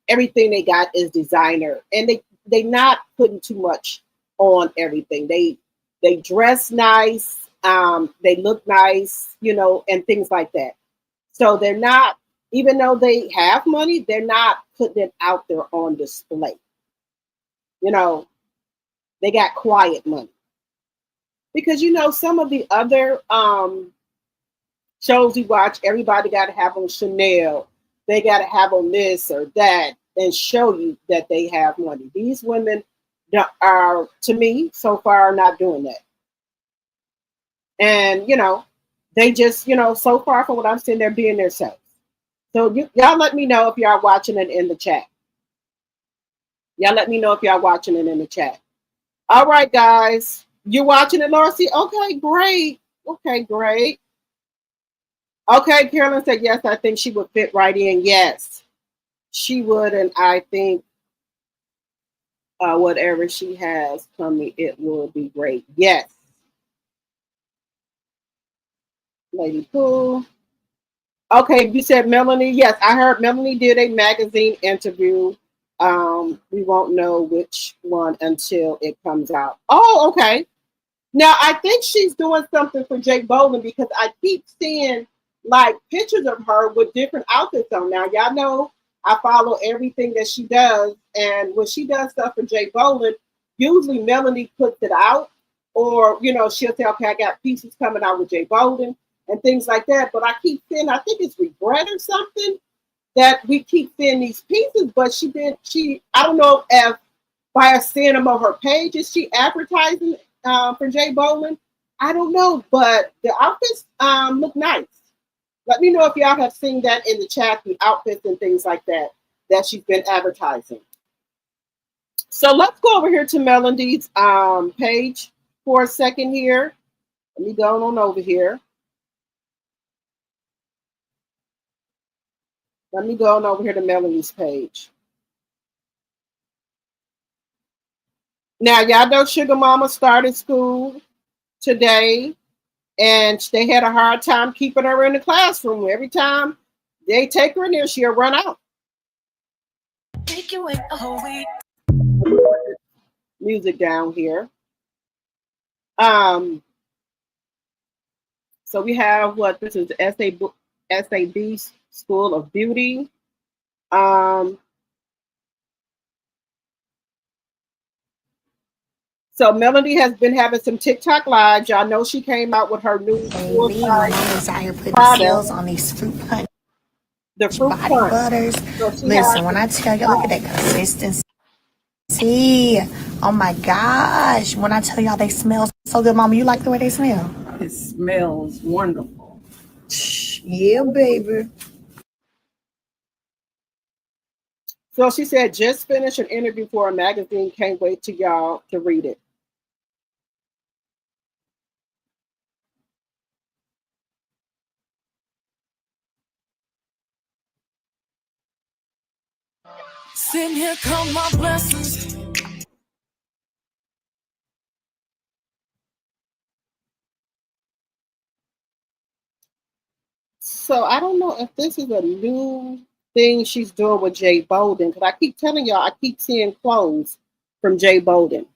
everything they got is designer. And they're not putting too much on everything. They dress nice. They look nice, and things like that. So they're not, even though they have money, they're not putting it out there on display. They got quiet money. Because, some of the other shows we watch, everybody got to have on Chanel. They got to have on this or that and show you that they have money. These women are, to me, so far not doing that. And, they just, so far from what I'm seeing, they're being themselves. So y'all let me know if y'all watching it in the chat. Y'all let me know if y'all watching it in the chat. All right, guys. You watching it, Laura? Okay, great. Okay, great. Okay, Carolyn said, yes, I think she would fit right in. Yes, she would. And I think whatever she has coming, it will be great. Yes. Lady Pooh. Okay, you said Melanie. Yes, I heard Melanie did a magazine interview. We won't know which one until it comes out. Oh, okay. Now I think she's doing something for Jake Bowling because I keep seeing like pictures of her with different outfits on. Now y'all know I follow everything that she does, and when she does stuff for Jake Bowling, usually Melanie puts it out, or she'll say, "Okay, I got pieces coming out with Jake Bowling." And things like that. But I keep seeing, I think it's regret or something that we keep seeing these pieces, but I don't know if by us seeing them on her page, is she advertising for Jay Bowling? I don't know, but the outfits look nice. Let me know if y'all have seen that in the chat, the outfits and things like that she's been advertising. So let's go over here to Melody's page for a second here. Let me go on over here. Let me go on over here to Melanie's page. Now, y'all know Sugar Mama started school today, and they had a hard time keeping her in the classroom. Every time they take her in there, she'll run out. Music down here. So we have this is the SAB School of Beauty. So Melody has been having some TikTok lives. Y'all know she came out with her new Mama's out here putting sales on these fruit punch. The fruit body punch. butters. So Listen, when I tell you, look at that consistency. Oh my gosh. When I tell y'all they smell so good, Mama, you like the way they smell? It smells wonderful. Yeah, baby. So she said, just finished an interview for a magazine. Can't wait to y'all to read it. Sitting here, come my blessings. So I don't know if this is a new thing she's doing with Jay Bolden, because I keep telling y'all, I keep seeing clothes from Jay Bolden.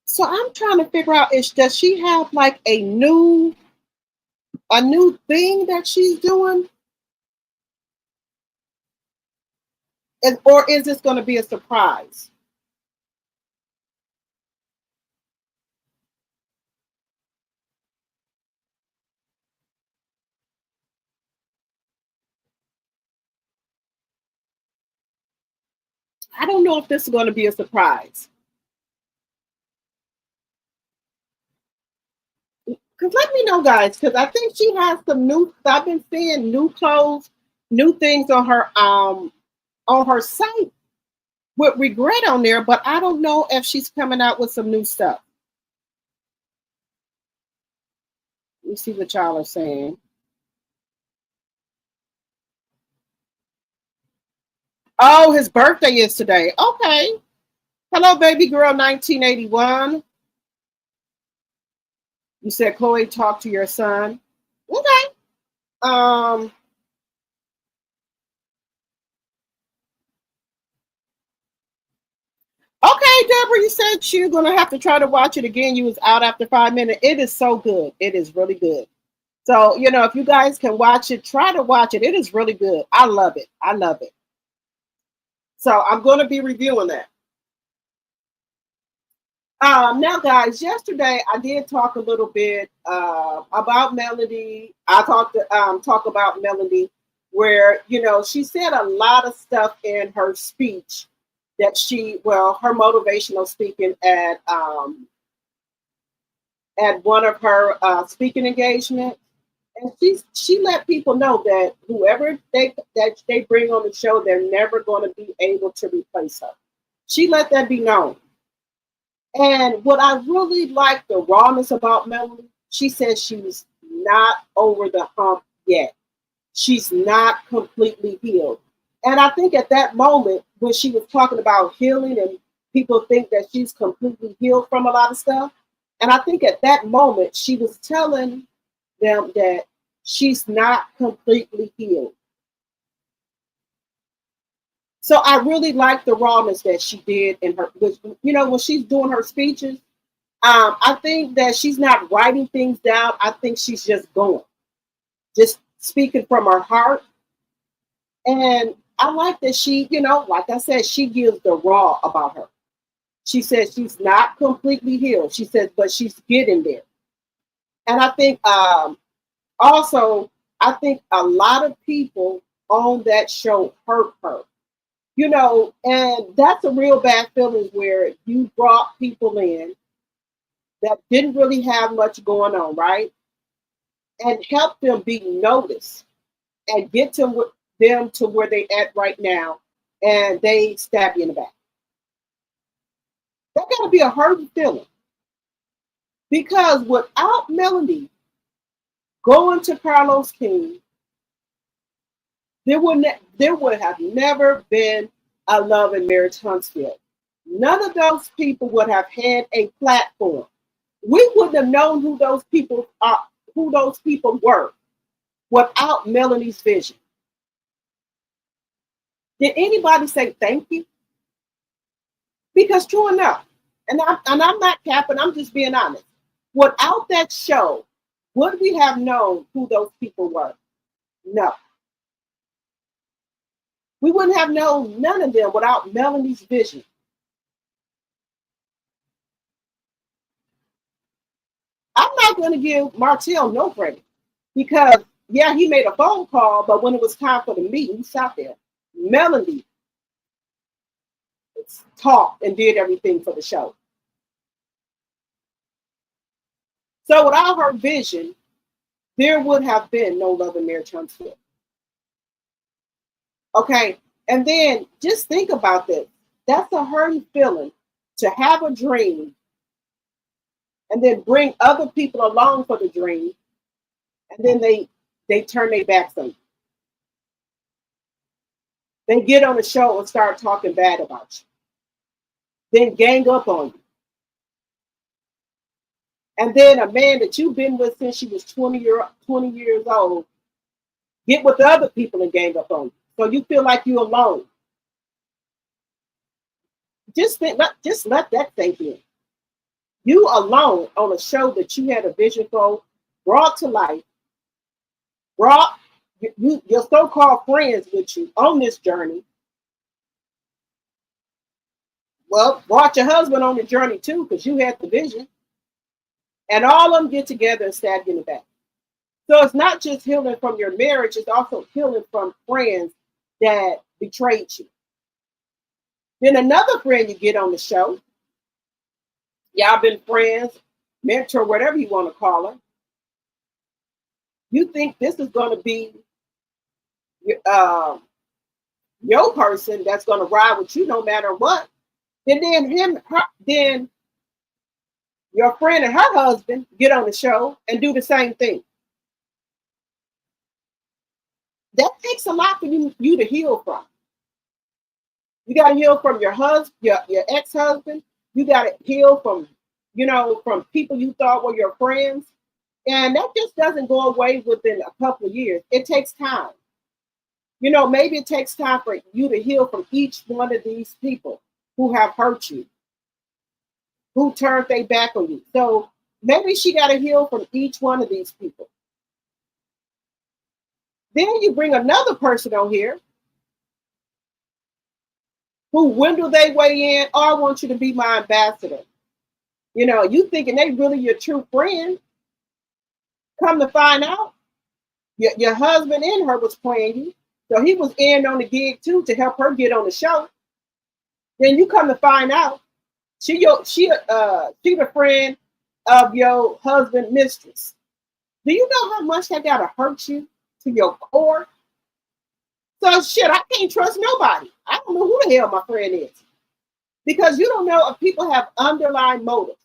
So I'm trying to figure out, does she have like a new thing that she's doing? Or is this going to be a surprise? I don't know if this is going to be a surprise. Because let me know, guys, because I think she has some new, I've been seeing new clothes, new things on her site with regret on there, but I don't know if she's coming out with some new stuff. Let me see what y'all are saying. Oh, his birthday is today. Okay. Hello, baby girl 1981. You said, Chloe, talk to your son. Okay. Okay, Deborah, you said you're going to have to try to watch it again. You was out after 5 minutes. It is so good. It is really good. So, if you guys can watch it, try to watch it. It is really good. I love it. I love it. So I'm going to be reviewing that. Now, guys, yesterday I did talk a little bit about Melody. I talk about Melody where, she said a lot of stuff in her speech that her motivational speaking at one of her speaking engagements. And she let people know that whoever they bring on the show, they're never going to be able to replace her. She let that be known. And what I really like the rawness about Melody, she says she's not over the hump yet. She's not completely healed. And I think at that moment, when she was talking about healing and people think that she's completely healed from a lot of stuff. And I think at that moment, she was telling them that she's not completely healed. So I really like the rawness that she did in her, when she's doing her speeches. I think that she's not writing things down. I think she's just going, just speaking from her heart. And I like that she, like I said, she gives the raw about her. She says she's not completely healed. She says, but she's getting there. And I think also, I think a lot of people on that show hurt her. And that's a real bad feeling where you brought people in that didn't really have much going on, right? And help them be noticed and get to them to where they at right now, and they stab you in the back. That got to be a hurting feeling. Because without Melanie going to Carlos King, there would have never been a Love and Marriage Huntsville. None of those people would have had a platform. We wouldn't have known who those people were without Melanie's vision. Did anybody say thank you? Because true enough, and I'm not capping, I'm just being honest. Without that show, would we have known who those people were? No. We wouldn't have known none of them without Melanie's vision. I'm not going to give Martell no credit because, yeah, he made a phone call, but when it was time for the meeting, he sat there. Melanie talked and did everything for the show. So without her vision, there would have been no Love and Marriage Huntsville. Okay, and then just think about this. That's a hurting feeling to have a dream and then bring other people along for the dream, and then they turn their backs on you. They get on the show and start talking bad about you. Then gang up on you. And then a man that you've been with since you was 20 years old, get with the other people and gang up on you. So you feel like you're alone. Just let that sink in. You alone on a show that you had a vision for, brought to life, brought your so-called friends with you on this journey. Well, brought your husband on the journey too, because you had the vision. And all of them get together and stab you in the back. So it's not just healing from your marriage, it's also healing from friends that betrayed you. Then another friend you get on the show, y'all been friends, mentor, whatever you want to call her. You think this is going to be your person that's going to ride with you no matter what. And then your friend and her husband get on the show and do the same thing. That takes a lot for you to heal from. You got to heal from your husband, your ex-husband. You got to heal from, from people you thought were your friends. And that just doesn't go away within a couple of years. It takes time. Maybe it takes time for you to heal from each one of these people who have hurt you, who turned their back on you. So maybe she got to heal from each one of these people. Then you bring another person on here who windle their way in, I want you to be my ambassador. You thinking they really your true friend. Come to find out, your husband and her was playing you. So he was in on the gig too to help her get on the show. Then you come to find out, she the friend of your husband's mistress. Do you know how much that gotta hurt you to your core? So shit, I can't trust nobody. I don't know who the hell my friend is. Because you don't know if people have underlying motives.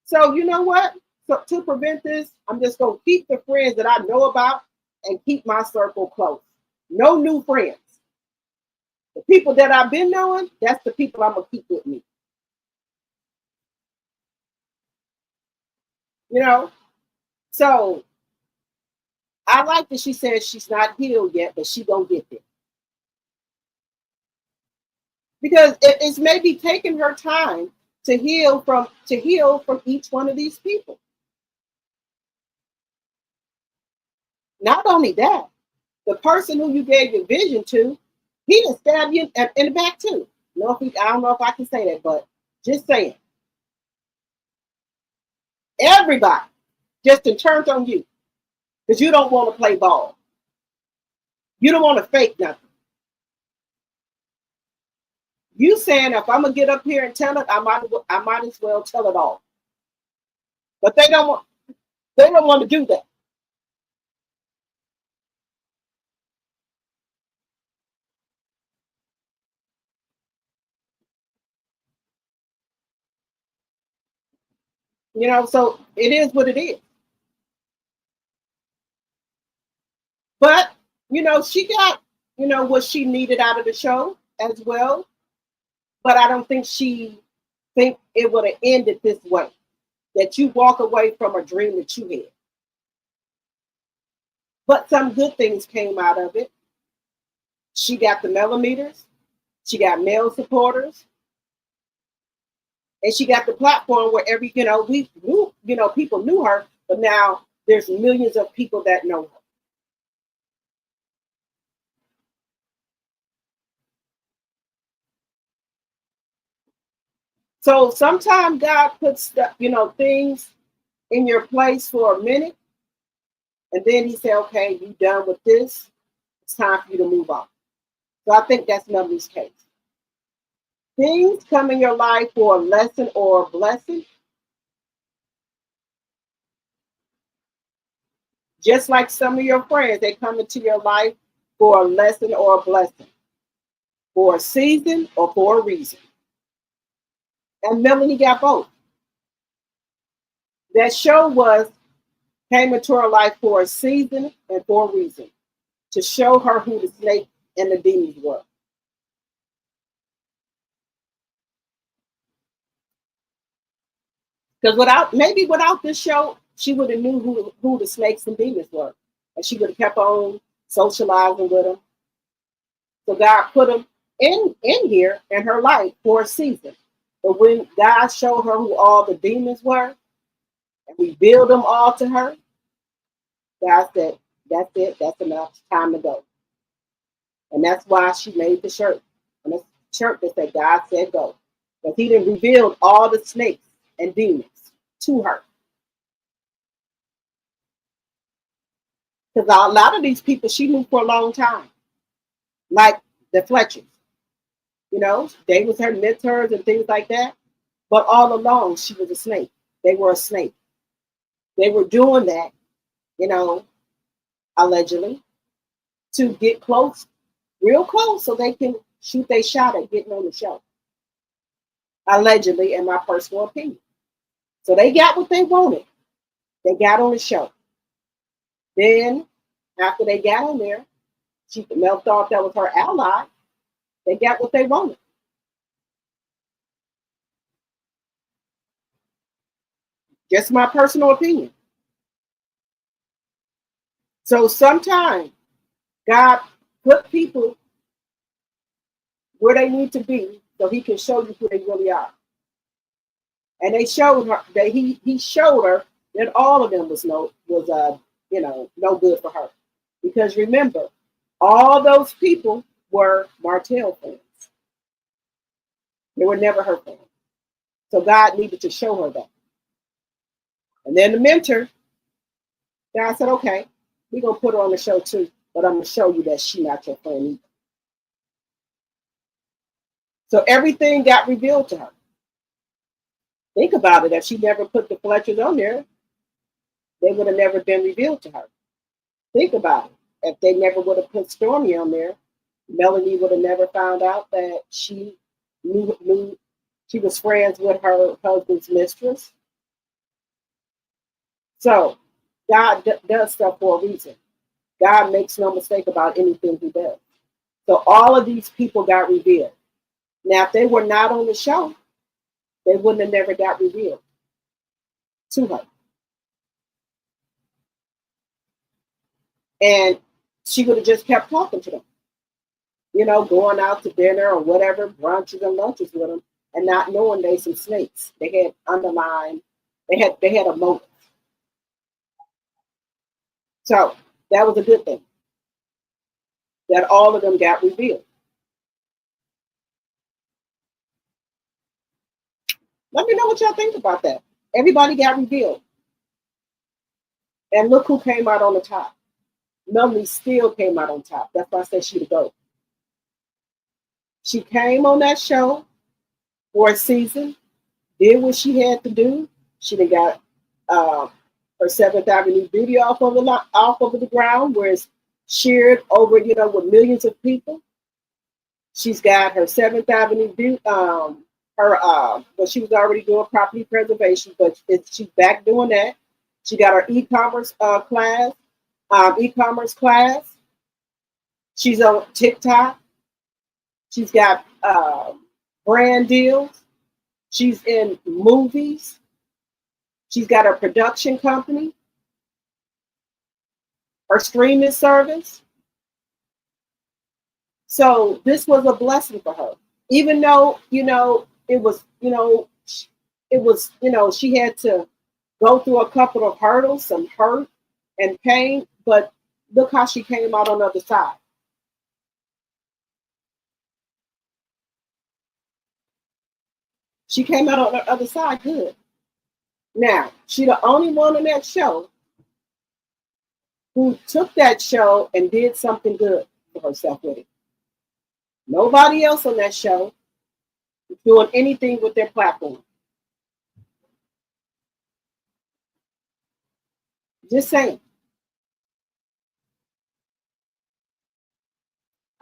So you know what? So to prevent this, I'm just gonna keep the friends that I know about and keep my circle close. No new friends. The people that I've been knowing, that's the people I'm gonna keep with me. You know, so I like that she says she's not healed yet, but she gonna get there because it's maybe taking her time to heal from each one of these people. Not only that, the person who you gave your vision to, he done stabbed you in the back too. I don't know if I can say that, but just saying. Everybody just turned on you because you don't want to play ball. You don't want to fake nothing. You saying if I'm gonna get up here and tell it, I might as well tell it all. But they don't want to do that. So it is what it is. But she got what she needed out of the show as well. But I don't think she think it would have ended this way. That you walk away from a dream that you had. But some good things came out of it. She got the millimeters. She got male supporters. And she got the platform where we knew, people knew her, but now there's millions of people that know her. So sometimes God puts things in your place for a minute, and then he said, okay, you done with this. It's time for you to move on. So I think that's Melody's case. Things come in your life for a lesson or a blessing. Just like some of your friends, they come into your life for a lesson or a blessing, for a season or for a reason. And Melanie got both. That show came into her life for a season and for a reason, to show her who the snake and the demons were. Because without this show, she would have knew who the snakes and demons were, and she would have kept on socializing with them. So God put them in here in her life for a season. But when God showed her who all the demons were, and revealed them all to her, God said, "That's it. That's enough. It's time to go." And that's why she made the shirt. And it's a shirt that said, God said go. Because he didn't reveal all the snakes and demons to her. Because a lot of these people she knew for a long time. Like the Fletchers. They was her mentors and things like that. But all along, she was a snake. They were a snake. They were doing that, allegedly, to get close, real close, so they can shoot their shot at getting on the show. Allegedly, in my personal opinion. So they got what they wanted. They got on the show. Then, after they got on there, Mel thought that was her ally. They got what they wanted. Just my personal opinion. So sometimes God put people where they need to be so he can show you who they really are. And they showed her that he showed her that all of them was no good for her. Because remember, all those people were Martell fans. They were never her fans. So God needed to show her that. And then the mentor, God said, okay, we're going to put her on the show too, but I'm going to show you that she's not your friend either. So everything got revealed to her. Think about it. If she never put the Fletchers on there, they would have never been revealed to her. Think about it. If they never would have put Stormy on there, Melanie would have never found out that she knew she was friends with her husband's mistress. So God does stuff for a reason. God makes no mistake about anything he does. So all of these people got revealed. Now, if they were not on the show, they wouldn't have never got revealed to her. And she would have just kept talking to them, you know, going out to dinner or whatever, brunches and lunches with them, and not knowing they some snakes. They had underlined, they had a motive. So that was a good thing that all of them got revealed. Let me know what y'all think about that. Everybody got revealed. And look who came out on the top. Melanie still came out on top. That's why I said she the GOAT. She came on that show for a season, did what she had to do. She done got her Seventh Avenue video off of the ground, where it's shared over, you know, with millions of people. She's got her Seventh Avenue but she was already doing property preservation, but she's back doing that. She got her e-commerce class. She's on TikTok. She's got brand deals. She's in movies. She's got her production company, her streaming service. So this was a blessing for her, even though, you know, it was, you know, she had to go through a couple of hurdles, some hurt and pain, but look how she came out on the other side. She came out on the other side good. Now, she the only one on that show who took that show and did something good for herself with it. Nobody else on that show is doing anything with their platform. Just saying.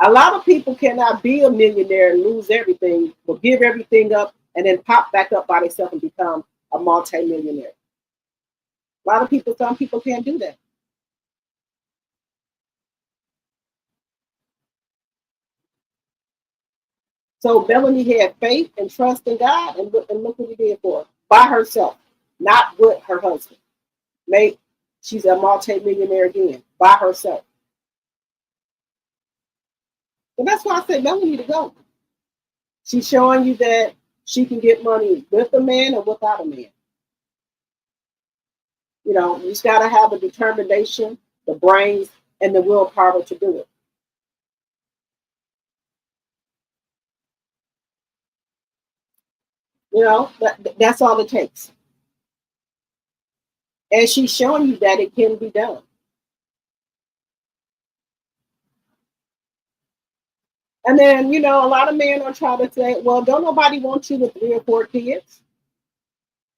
A lot of people cannot be a millionaire and lose everything, but give everything up and then pop back up by themselves and become a multi-millionaire. A lot of people, some people can't do that. So Melanie had faith and trust in God, and look what he did for her by herself, not with her husband. She's a multi-millionaire again by herself. And that's why I said Melanie to go. She's showing you that she can get money with a man or without a man. You know, you just got to have the determination, the brains, and the willpower to do it. You know, that's all it takes. And she's showing you that it can be done. And then, you know, a lot of men are trying to say, well, don't nobody want you with 3 or 4 kids.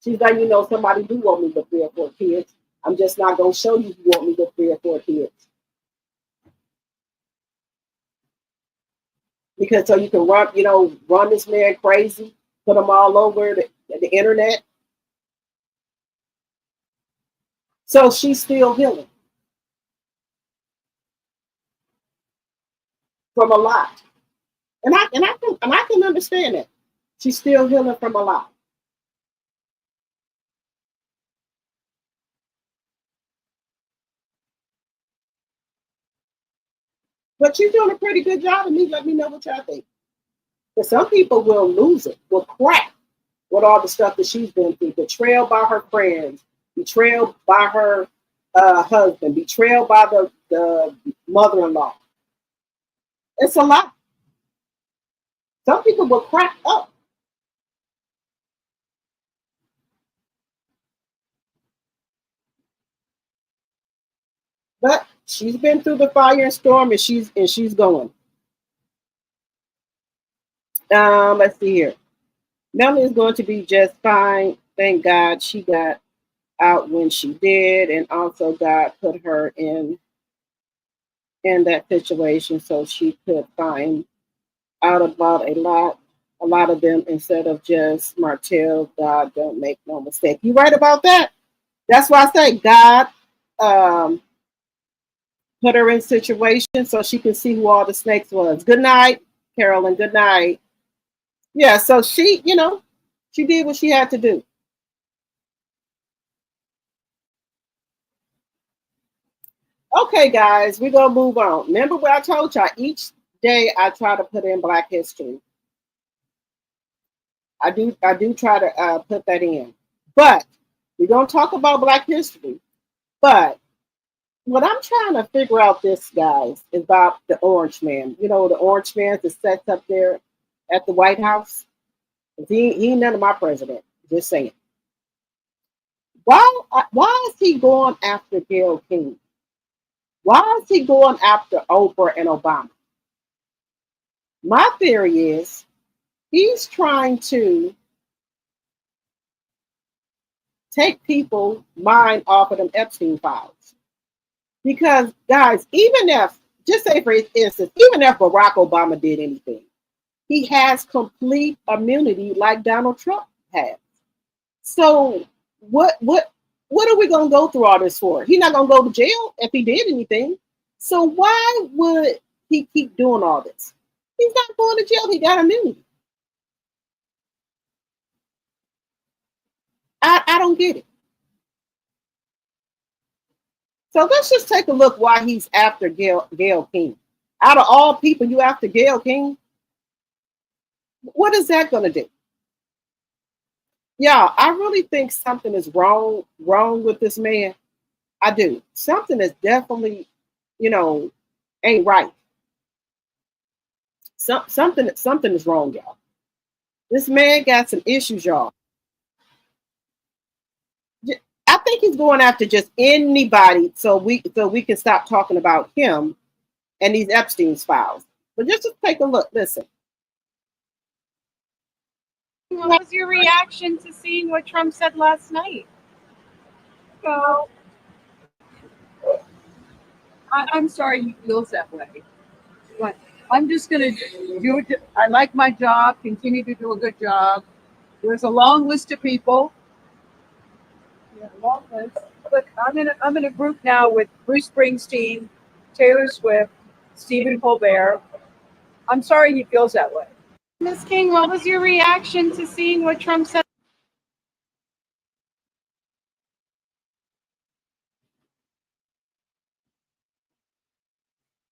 She's like, you know, somebody do want me with 3 or 4 kids. I'm just not going to show you want me with 3 or 4 kids. Because so you can run this man crazy, put him all over the internet. So she's still healing from a lot. And I can understand that. She's still healing from a lot. But she's doing a pretty good job of me. Let me know what y'all think. But some people will lose it, will crack with all the stuff that she's been through. Betrayal by her friends, betrayal by her husband, betrayal by the mother-in-law. It's a lot. Some people will crack up. But she's been through the fire and storm, and she's going. Let's see here. Melanie is going to be just fine. Thank God she got out when she did, and also God put her in that situation so she could find out about a lot of them instead of just Martell. God don't make no mistake. You right about that. That's why I say God put her in situations so she can see who all the snakes was. Good night, Carolyn. Good night. Yeah, so she did what she had to do. Okay, guys, we're gonna move on. Remember what I told y'all? Each day I try to put in Black history. I do try to put that in. But we're gonna talk about Black history. But what I'm trying to figure out this, guys, is about the orange man. You know, the orange man that sits up there at the White House. He ain't none of my president. Just saying. Why is he going after Gayle King? Why is he going after Oprah and Obama? My theory is he's trying to take people mind off of them Epstein files. Because, guys, even if, just say for instance, even if Barack Obama did anything, he has complete immunity like Donald Trump has. So what are we gonna go through all this for? He's not gonna go to jail if he did anything. So why would he keep doing all this? He's not going to jail. He got immunity. I don't get it. So let's just take a look why he's after Gayle King. Out of all people, you after Gayle King? What is that going to do? Yeah, I really think something is wrong with this man. I do. Something is definitely, ain't right. Something is wrong, y'all. This man got some issues, y'all. I think he's going after just anybody so we can stop talking about him and these Epstein's files. But just take a look. Listen. What was your reaction to seeing what Trump said last night? Well, I'm sorry he feels that way. But I'm just going to do it. I like my job, continue to do a good job. There's a long list of people. Yeah, long list. Look, I'm in a group now with Bruce Springsteen, Taylor Swift, Stephen Colbert. I'm sorry he feels that way. Ms. King, what was your reaction to seeing what Trump said?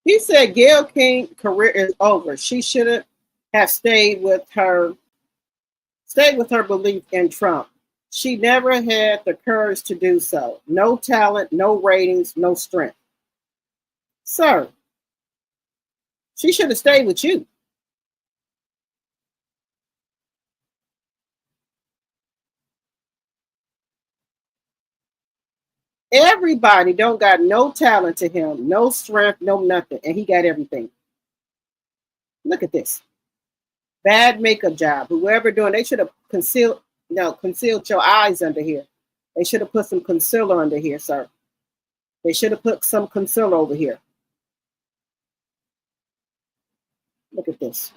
He said Gayle King's career is over. She shouldn't have stayed with her belief in Trump. She never had the courage to do so. No talent, no ratings, no strength. Sir, she should have stayed with you. Everybody don't got no talent to him, no strength, no nothing, and he got everything. Look at this. Bad makeup job. Whoever doing, they should have concealed your eyes under here. They should have put some concealer under here, sir. They should have put some concealer over here. Look at this.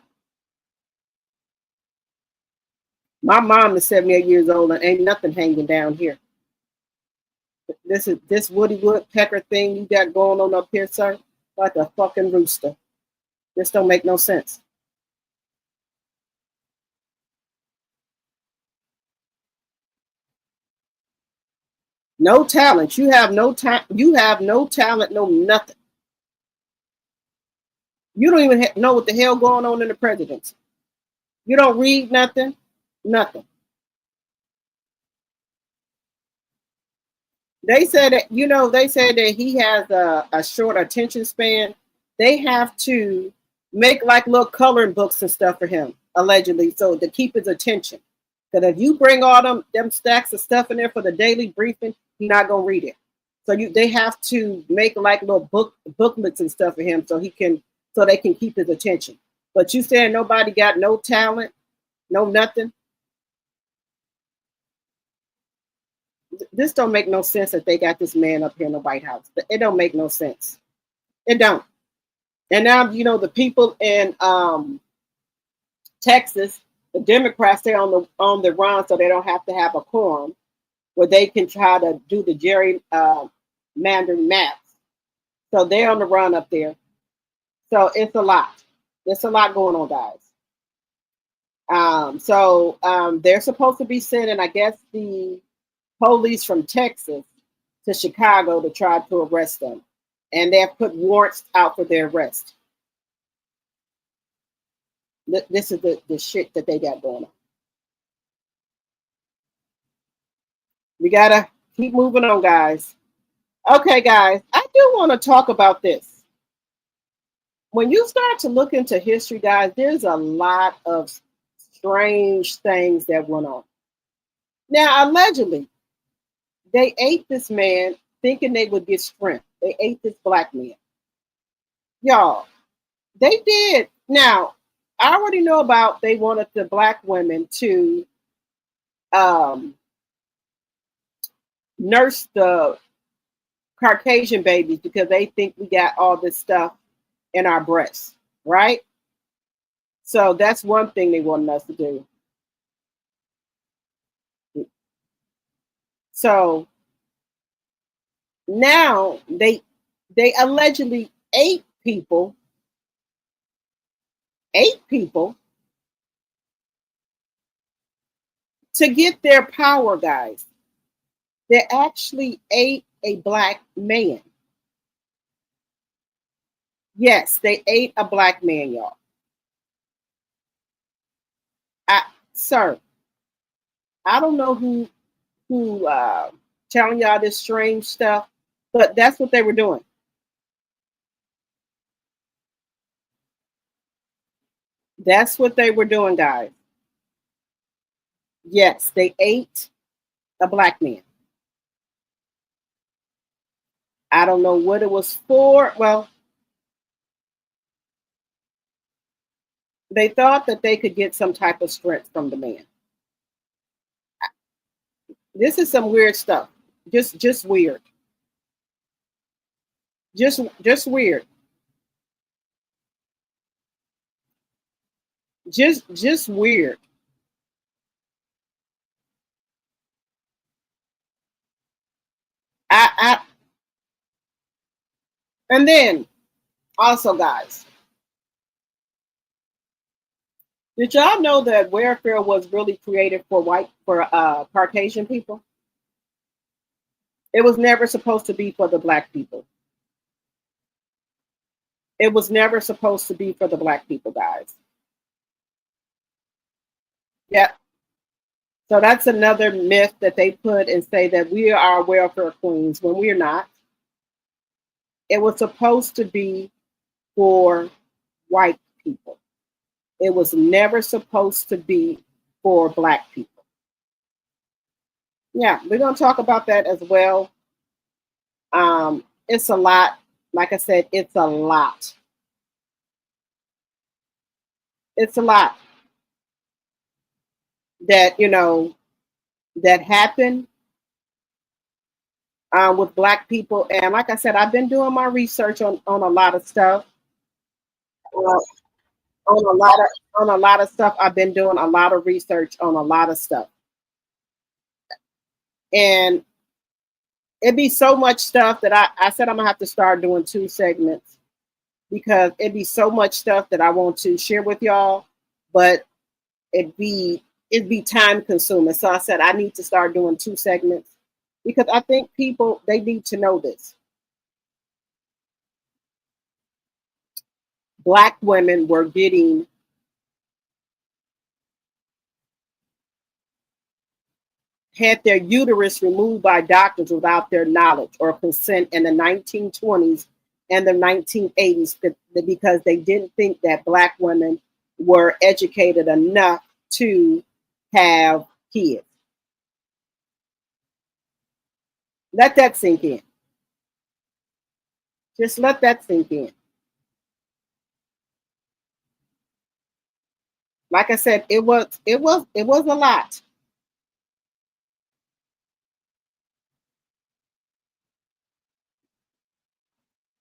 My mom is 78 years old and ain't nothing hanging down here. This Woody Woodpecker thing you got going on up here, sir, like a fucking rooster. This don't make no sense. No talent. You have no time. You have no talent. No nothing. You don't even know what the hell going on in the presidency. You don't read nothing. Nothing. They said that he has a short attention span. They have to make like little coloring books and stuff for him, allegedly, so to keep his attention. Because if you bring all them stacks of stuff in there for the daily briefing, he's not gonna read it. So they have to make like little booklets and stuff for him so they can keep his attention. But you saying nobody got no talent, no nothing. This don't make no sense that they got this man up here in the White House. It don't make no sense. It don't. And now, the people in Texas, the Democrats, they're on the run, so they don't have to have a quorum where they can try to do the gerrymandering maps. So they're on the run up there. So it's a lot. There's a lot going on, guys. They're supposed to be sending, I guess, the police from Texas to Chicago to try to arrest them. and they have put warrants out for their arrest. This is the shit that they got going on. We gotta keep moving on, guys. Okay, guys, I do want to talk about this. When you start to look into history, guys, there's a lot of strange things that went on. Now, allegedly, they ate this man thinking they would get strength. They ate this black man. Y'all, they did. Now, I already know about they wanted the black women to nurse the Caucasian babies because they think we got all this stuff in our breasts, right? So that's one thing they wanted us to do. So now they allegedly ate people to get their power, guys. They actually ate a black man. Yes, they ate a black man, y'all. Sir, I don't know who telling y'all this strange stuff, but that's what they were doing. That's what they were doing, guys. Yes, they ate a black man. I don't know what it was for. Well, they thought that they could get some type of strength from the man. This is some weird stuff. Just weird. Just weird. Just weird. And then also, guys, did y'all know that welfare was really created for Caucasian people? It was never supposed to be for the black people. It was never supposed to be for the black people, guys. Yeah. So that's another myth that they put and say that we are welfare queens when we're not. It was supposed to be for white people. It was never supposed to be for black people. Yeah, we're going to talk about that as well. It's a lot. Like I said, it's a lot. It's a lot that, that happened with black people. And like I said, I've been doing my research on a lot of stuff. On a lot of stuff. I've been doing a lot of research on a lot of stuff. And it'd be so much stuff that I said I'm gonna have to start doing 2 segments because it'd be so much stuff that I want to share with y'all, but it'd be time consuming. So I said I need to start doing 2 segments because I think people, they need to know this. Black women were getting had their uterus removed by doctors without their knowledge or consent in the 1920s and the 1980s because they didn't think that black women were educated enough to have kids. Let that sink in. Just let that sink in. Like I said, it was a lot.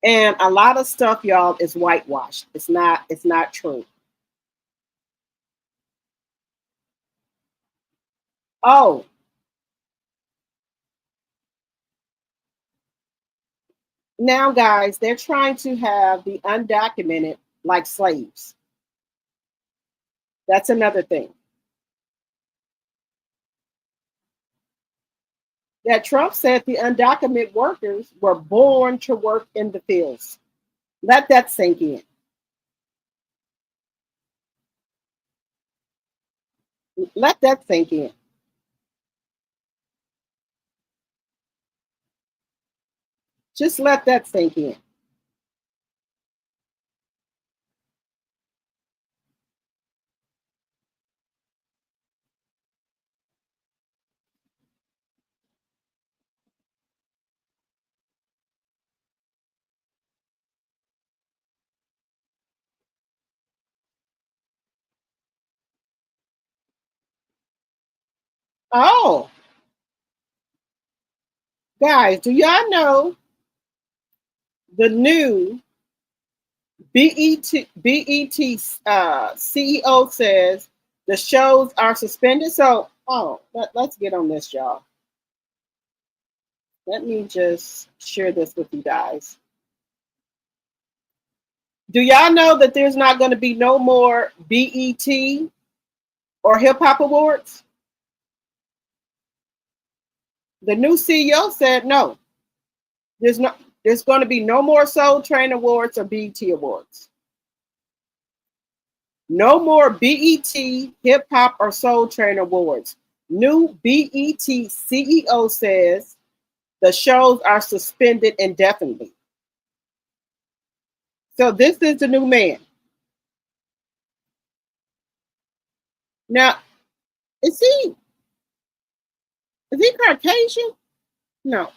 And a lot of stuff, y'all, is whitewashed. It's not true. Oh. Now, guys, they're trying to have the undocumented like slaves. That's another thing. that Trump said the undocumented workers were born to work in the fields. Let that sink in. Let that sink in. Just let that sink in. Oh, guys, do y'all know the new BET CEO says the shows are suspended? So, let's get on this, y'all. Let me just share this with you guys. Do y'all know that there's not going to be no more BET or Hip Hop Awards? The new CEO said no. There's going to be no more Soul Train Awards or BET Awards. No more BET, Hip Hop, or Soul Train Awards. New BET CEO says the shows are suspended indefinitely. So this is the new man. Now, is he Caucasian? No.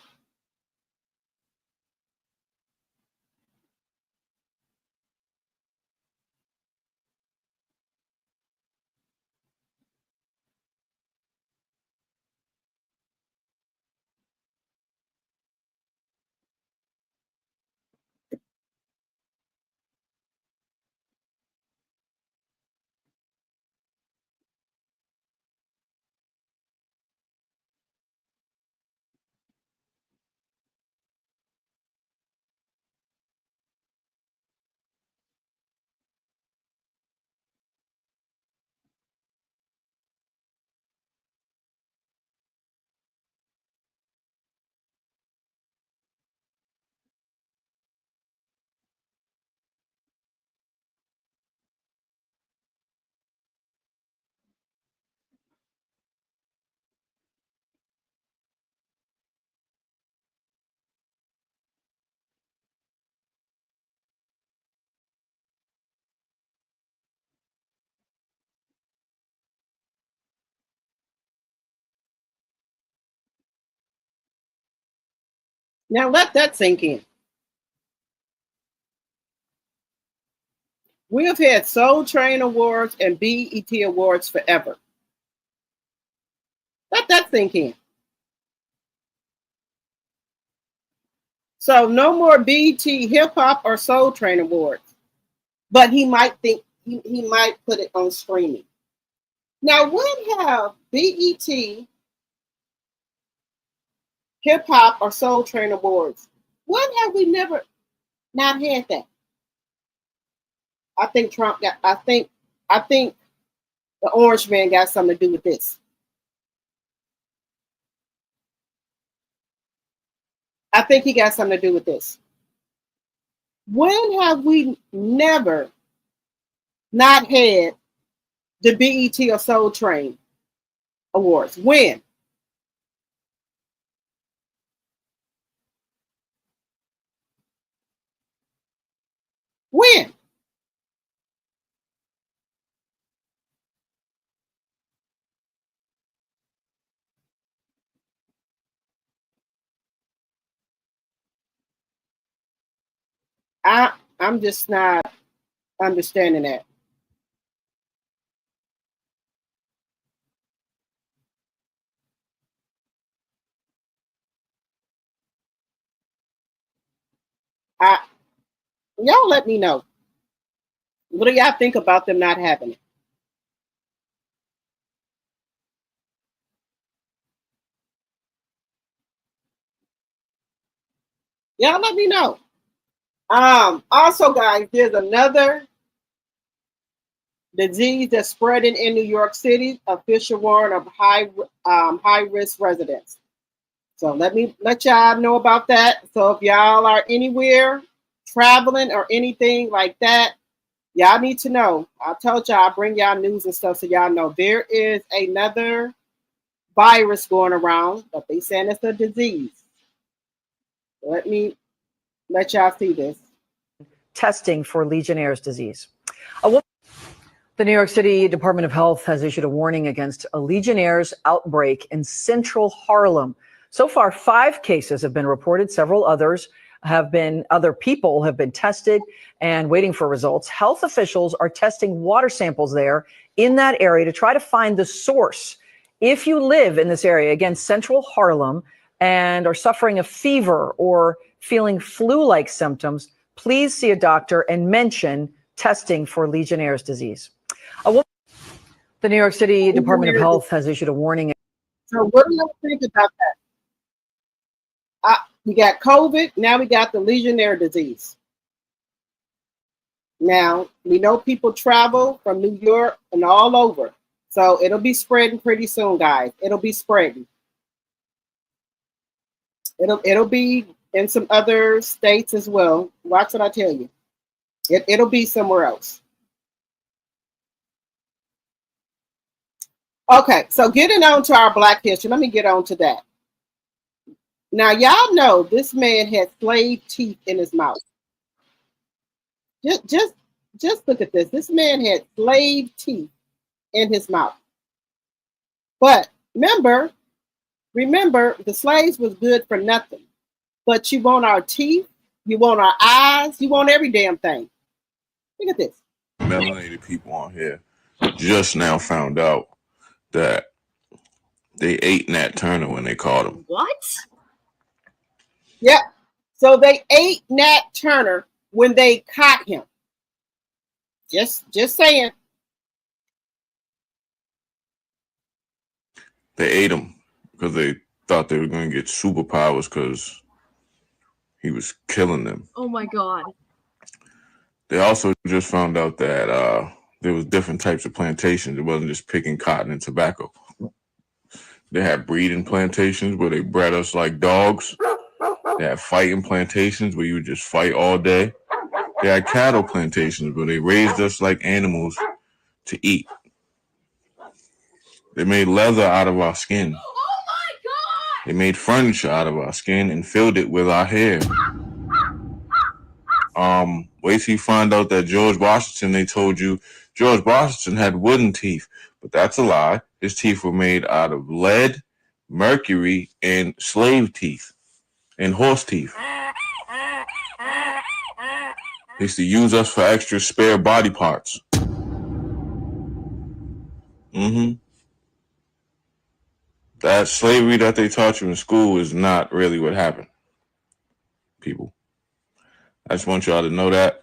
Now let that sink in. We have had Soul Train Awards and BET Awards forever. Let that sink in. So no more BET, Hip Hop, or Soul Train Awards. But he might think he might put it on streaming. Now, when have BET, Hip Hop, or Soul Train Awards? When have we never not had that? I think Trump got. I think the Orange Man got something to do with this. I think he got something to do with this. When have we never not had the BET or Soul Train Awards? When? When? I'm just not understanding that. Y'all let me know. What do y'all think about them not having it? Y'all let me know. Also, guys, there's another disease that's spreading in New York City. Official warning of high risk residents. So let y'all know about that. So if y'all are anywhere traveling or anything like that, y'all need to know. I told y'all I bring y'all news and stuff so y'all know there is another virus going around, but they saying it's a disease. Let me let y'all see this. Testing for Legionnaire's disease. The New York City Department of Health has issued a warning against a Legionnaire's outbreak in central Harlem. So far, 5 cases have been reported. Several other people have been tested and waiting for results. Health officials are testing water samples there in that area to try to find the source. If you live in this area, again, central Harlem, and are suffering a fever or feeling flu-like symptoms, please see a doctor and mention testing for Legionnaire's disease. The New York City Department of Health has issued a warning. So what do you think about that? We got COVID, now we got the Legionnaire disease. Now, we know people travel from New York and all over. So it'll be spreading pretty soon, guys. It'll be spreading. It'll be in some other states as well. Watch what I tell you. It'll be somewhere else. Okay, so getting on to our Black history, let me get on to that. Now, y'all know this man had slave teeth in his mouth. Just look at this. This man had slave teeth in his mouth. But remember, the slaves was good for nothing. But you want our teeth, you want our eyes, you want every damn thing. Look at this. Melanated people on here just now found out that they ate Nat Turner when they caught him. What? Yeah. So they ate Nat Turner when they caught him. Just saying. They ate him because they thought they were going to get superpowers because he was killing them. Oh my God. They also just found out that there was different types of plantations. It wasn't just picking cotton and tobacco. They had breeding plantations where they bred us like dogs. They had fighting plantations where you would just fight all day. They had cattle plantations where they raised us like animals to eat. They made leather out of our skin. Oh my God. They made furniture out of our skin and filled it with our hair. Wait till you find out that George Washington, they told you George Washington had wooden teeth, but that's a lie. His teeth were made out of lead, mercury, and slave teeth, and horse teeth. They used to use us for extra spare body parts. That slavery that they taught you in school is not really what happened, people. I just want y'all to know that.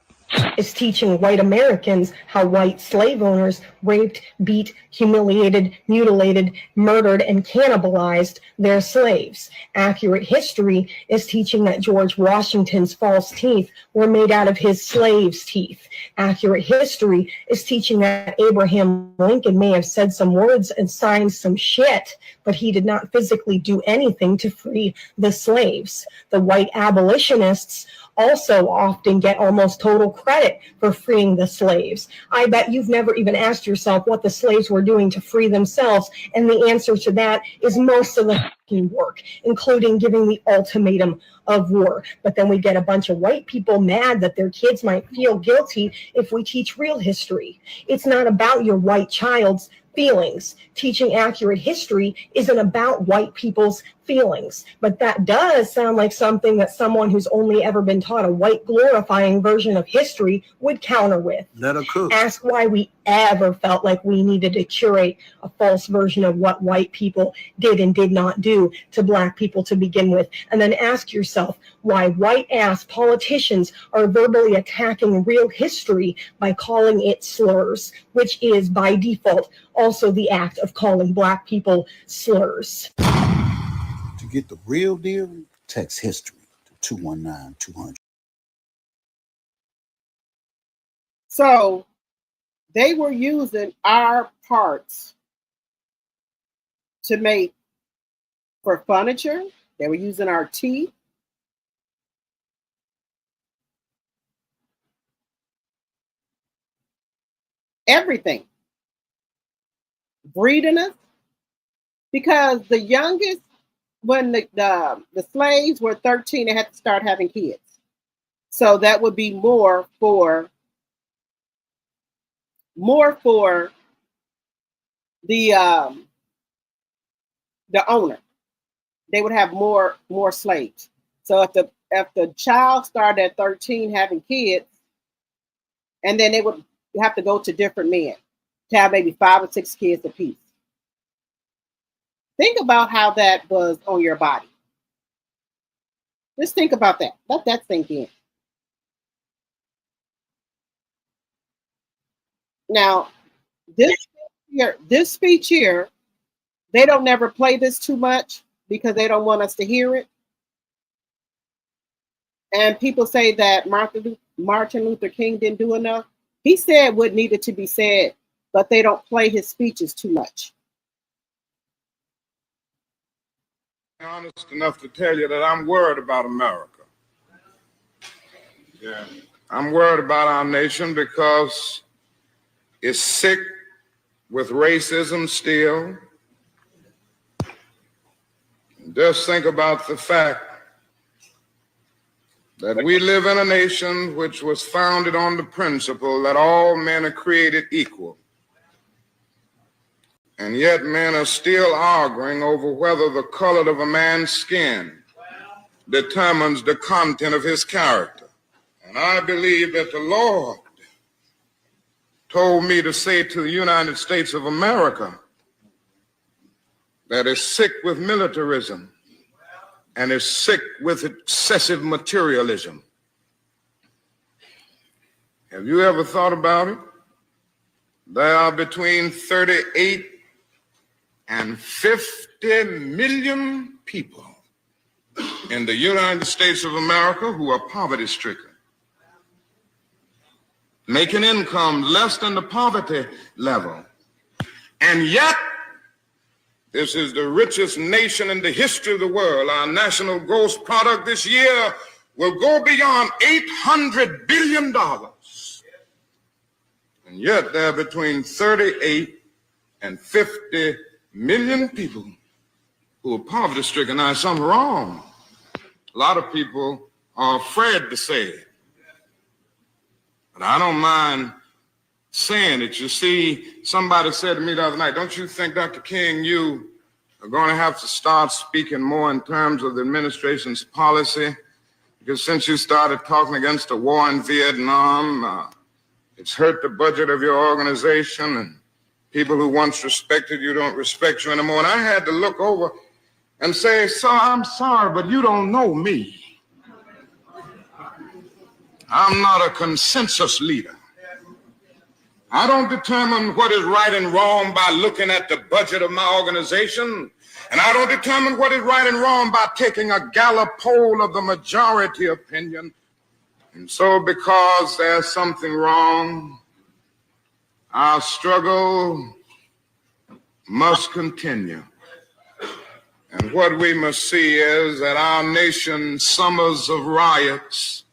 Is teaching white Americans how white slave owners raped, beat, humiliated, mutilated, murdered, and cannibalized their slaves. Accurate history is teaching that George Washington's false teeth were made out of his slaves' teeth. Accurate history is teaching that Abraham Lincoln may have said some words and signed some shit, but he did not physically do anything to free the slaves. The white abolitionists also often get almost total credit for freeing the slaves. I bet you've never even asked yourself what the slaves were doing to free themselves, and the answer to that is most of the work, including giving the ultimatum of war. But then we get a bunch of white people mad that their kids might feel guilty if we teach real history. It's not about your white child's feelings. Teaching accurate history isn't about white people's feelings, but that does sound like something that someone who's only ever been taught a white glorifying version of history would counter with. Let her cook. Ask why we ever felt like we needed to curate a false version of what white people did and did not do to Black people to begin with, and then ask yourself why white-ass politicians are verbally attacking real history by calling it slurs, which is by default also the act of calling Black people slurs. To get the real deal, text history to 219-200. So they were using our parts to make for furniture, They were using our teeth. Everything. Breeding us. Because the youngest, when the slaves were 13, they had to start having kids. So that would be more for the owner. They would have more slaves. So if the child started at 13 having kids, and then they would have to go to different men to have maybe 5 or 6 kids apiece. Think about how that was on your body. Just think about that. Let that sink in. Now, this speech here, they don't never play this too much because they don't want us to hear it. And people say that Martin Luther King didn't do enough. He said what needed to be said, but they don't play his speeches too much. I'm honest enough to tell you that I'm worried about America. Yeah. I'm worried about our nation because it's sick with racism still. Just think about the fact that we live in a nation which was founded on the principle that all men are created equal. And yet men are still arguing over whether the color of a man's skin determines the content of his character. And I believe that the Lord told me to say to the United States of America that is sick with militarism and is sick with excessive materialism. Have you ever thought about it? There are between 38 and 50 million people in the United States of America who are poverty-stricken, make an income less than the poverty level. And yet, this is the richest nation in the history of the world. Our national gross product this year will go beyond $800 billion. And yet, there are between 38 and 50 million people who are poverty-stricken. Now, there's something wrong. A lot of people are afraid to say it. But I don't mind saying it. You see, somebody said to me the other night, don't you think, Dr. King, you are going to have to start speaking more in terms of the administration's policy? Because since you started talking against the war in Vietnam, it's hurt the budget of your organization, and people who once respected you don't respect you anymore. And I had to look over and say, so I'm sorry, but you don't know me. I'm not a consensus leader. I don't determine what is right and wrong by looking at the budget of my organization. And I don't determine what is right and wrong by taking a Gallup poll of the majority opinion. And so because there's something wrong, our struggle must continue. And what we must see is that our nation's summers of riots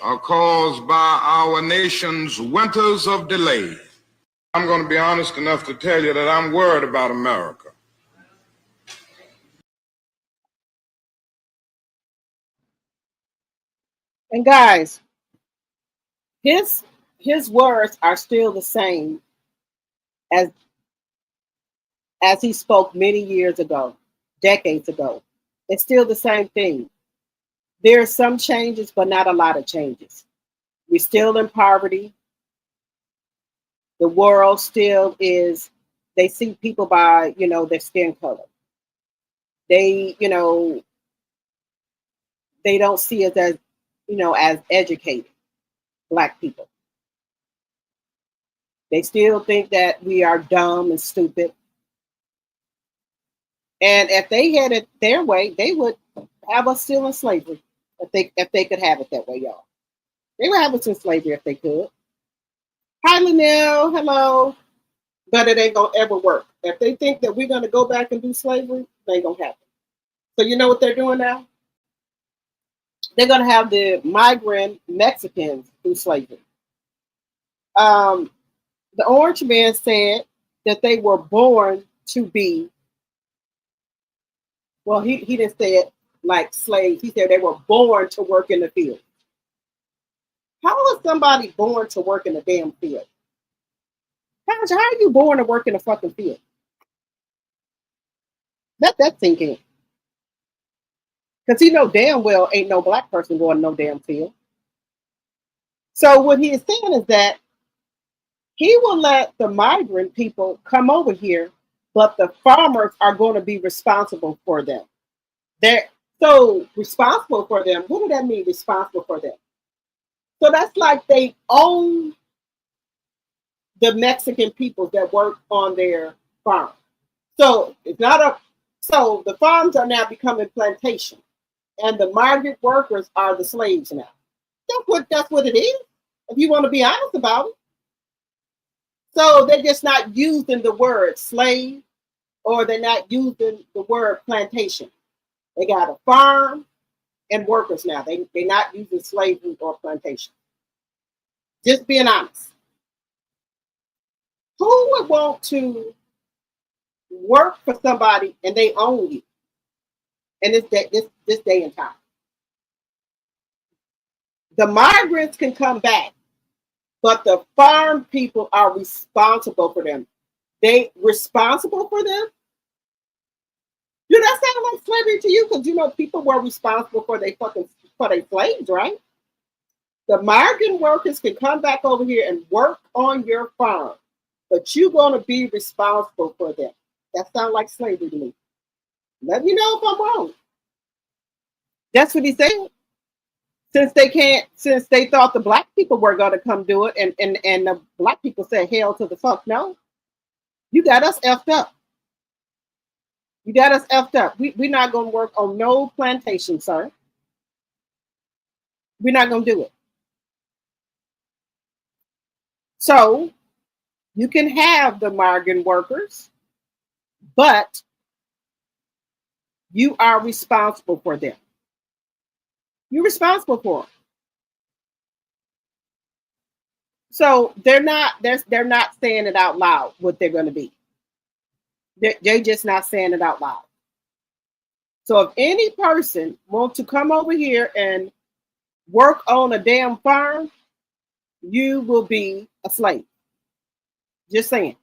are caused by our nation's winters of delay. I'm going to be honest enough to tell you that I'm worried about America. And guys, his words are still the same as he spoke many years ago, decades ago. It's still the same thing. There are some changes, but not a lot of changes. We're still in poverty. The world still is, they see people by, their skin color. They, they don't see us as, as educated Black people. They still think that we are dumb and stupid. And if they had it their way, they would have us still in slavery. If they could have it that way, y'all. They would have us in slavery if they could. Hi, Linnell. Hello. But it ain't going to ever work. If they think that we're going to go back and do slavery, it ain't going to happen. So you know what they're doing now? They're going to have the migrant Mexicans through slavery. The orange man said that they were born to be, well, he didn't say it like slaves. He said they were born to work in the field. How is somebody born to work in a damn field? How are you born to work in a fucking field? Let that sink in. Because he know damn well ain't no black person going to no damn field. So what he is saying is that he will let the migrant people come over here, but the farmers are going to be responsible for them. They're so responsible for them. What do that mean, responsible for them? So that's like they own the Mexican people that work on their farm. So it's not a, so the farms are now becoming plantation, and the migrant workers are the slaves now. That's what it is, if you want to be honest about it. So they're just not using the word slave, or they're not using the word plantation. They got a farm and workers now. They're not using slavery or plantation. Just being honest. Who would want to work for somebody and they own you in this day and time? The migrants can come back, but the farm people are responsible for them. They responsible for them? Do that sound like slavery to you? Because you know people were responsible for their slaves, right? The migrant workers can come back over here and work on your farm, but you're going to be responsible for them. That sounds like slavery to me. Let me know if I'm wrong. That's what he said. Since they thought the black people were going to come do it, and the black people said, hell to the fuck no. You got us effed up. You got us effed up. We're not going to work on no plantation, sir. We're not going to do it. So you can have the migrant workers, but you are responsible for them. You're responsible for them. So they're not saying it out loud what they're going to be. They're just not saying it out loud. So if any person wants to come over here and work on a damn farm, you will be a slave. Just saying.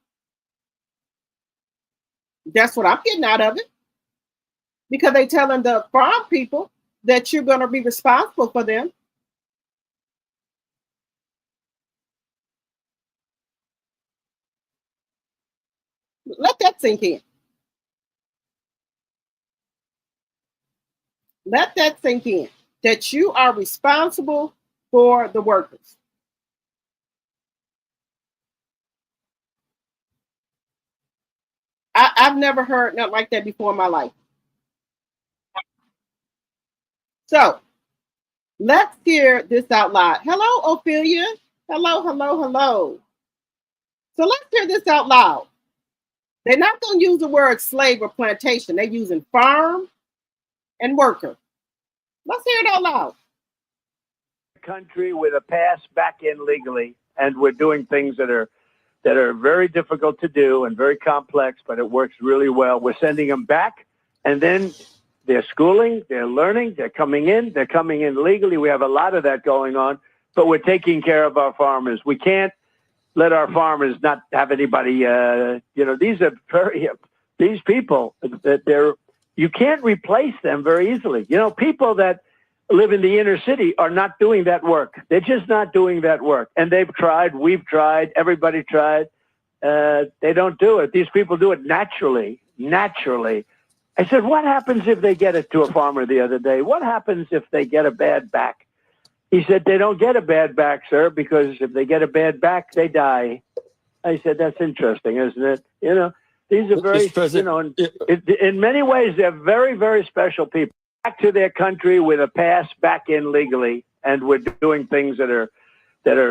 That's what I'm getting out of it. Because they telling the farm people that you're going to be responsible for them. Let that sink in. Let that sink in. That you are responsible for the workers. I've never heard nothing like that before in my life. So let's hear this out loud. Hello, Ophelia. Hello, hello, hello. So let's hear this out loud. They're not going to use the word slave or plantation. They're using farm and worker. Let's hear it out loud. Country with a pass back in legally, and we're doing things that are very difficult to do and very complex, but it works really well. We're sending them back, and then they're schooling, they're learning, they're coming in legally. We have a lot of that going on, but we're taking care of our farmers. We can't let our farmers not have anybody, these people that you can't replace them very easily. People that live in the inner city are not doing that work. They're just not doing that work. And they've tried, we've tried, everybody tried. They don't do it. These people do it naturally. I said, what happens if they get it to a farmer the other day? What happens if they get a bad back? He said, they don't get a bad back, sir, because if they get a bad back, they die. I said, that's interesting, isn't it? These are very, in many ways, they're very, very special people. Back to their country with a pass back in legally, and we're doing things that are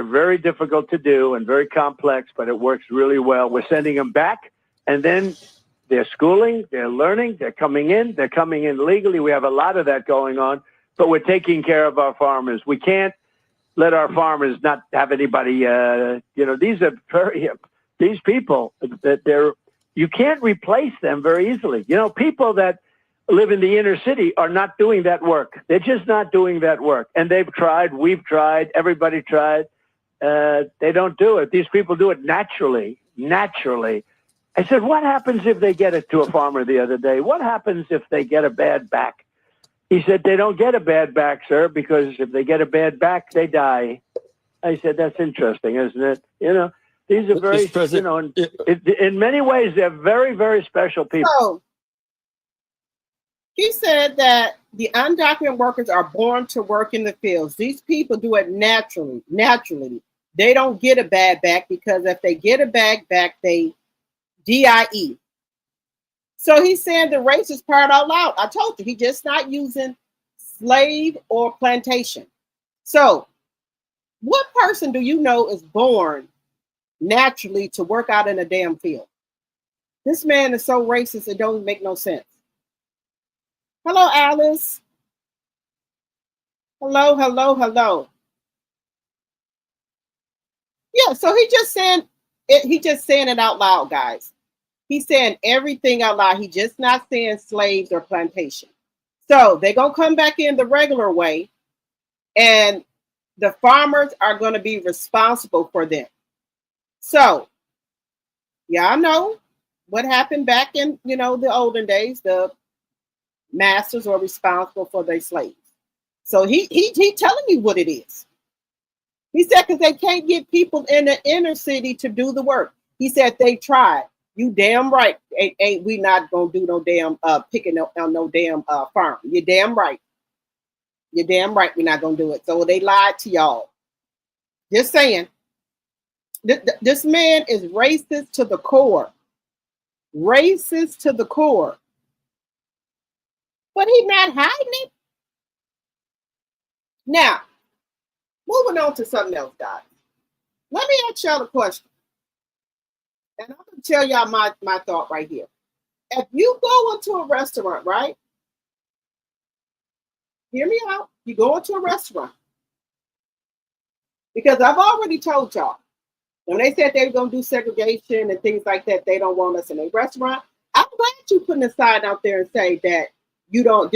very difficult to do and very complex, but it works really well. We're sending them back, and then They're schooling, they're learning, they're coming in legally. We have a lot of that going on, but we're taking care of our farmers. We can't let our farmers not have anybody, these people that you can't replace them very easily. People that live in the inner city are not doing that work. They're just not doing that work. And they've tried, we've tried, everybody tried. They don't do it. These people do it naturally. I said, what happens if they get it to a farmer the other day? What happens if they get a bad back? He said, they don't get a bad back, sir, because if they get a bad back, they die. I said, that's interesting, isn't it? These are very, in many ways, they're very, very special people. So, he said that the undocumented workers are born to work in the fields. These people do it naturally. They don't get a bad back because if they get a bad back, they DIE. So he's saying the racist part out loud. I told you, he's just not using slave or plantation. So what person do you know is born naturally to work out in a damn field? This man is so racist, it don't make no sense. Hello, Alice. Hello. Yeah, so he's just saying it out loud, guys. He's saying everything out loud. He's just not saying slaves or plantation. So they're going to come back in the regular way, and the farmers are going to be responsible for them. So, y'all know what happened back in, the olden days. The masters were responsible for their slaves. So he telling you what it is. He said, because they can't get people in the inner city to do the work. He said they tried. You damn right. Ain't we not gonna do no damn picking on no damn farm. You're damn right. You're damn right. We're not gonna do it. So they lied to y'all. Just saying. This man is racist to the core. Racist to the core. But he's not hiding it. Now, moving on to something else, guys. Let me ask y'all a question. And I'm going to tell y'all my thought right here. If you go into a restaurant, right? Hear me out. You go into a restaurant. Because I've already told y'all, when they said they were going to do segregation and things like that, they don't want us in a restaurant. I'm glad you putting a sign out there and say that you don't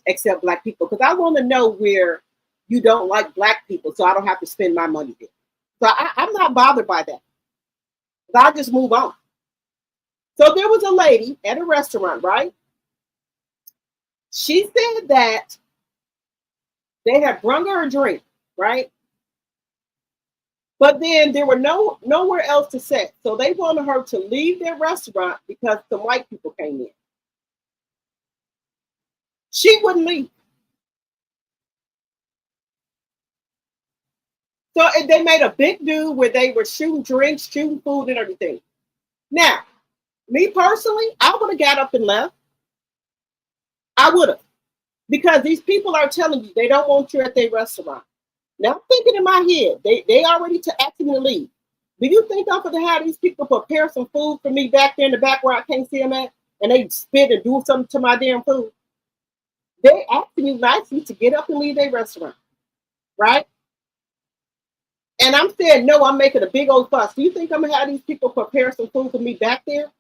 accept black people, because I want to know where you don't like black people, so I don't have to spend my money there. So I'm not bothered by that. I'll just move on. So there was a lady at a restaurant, right? She said that they had brung her a drink, right? But then there were nowhere else to sit. So they wanted her to leave their restaurant because some white people came in. She wouldn't leave. So they made a big do where they were shooting drinks, shooting food and everything. Now, me personally, I would have got up and left. I would have. Because these people are telling you they don't want you at their restaurant. Now I'm thinking in my head, they already asking me to leave. Do you think I'm going to have these people prepare some food for me back there in the back where I can't see them at? And they spit and do something to my damn food? They asking you nicely to get up and leave their restaurant. Right? And I'm saying, no, I'm making a big old fuss. Do you think I'm going to have these people prepare some food for me back there?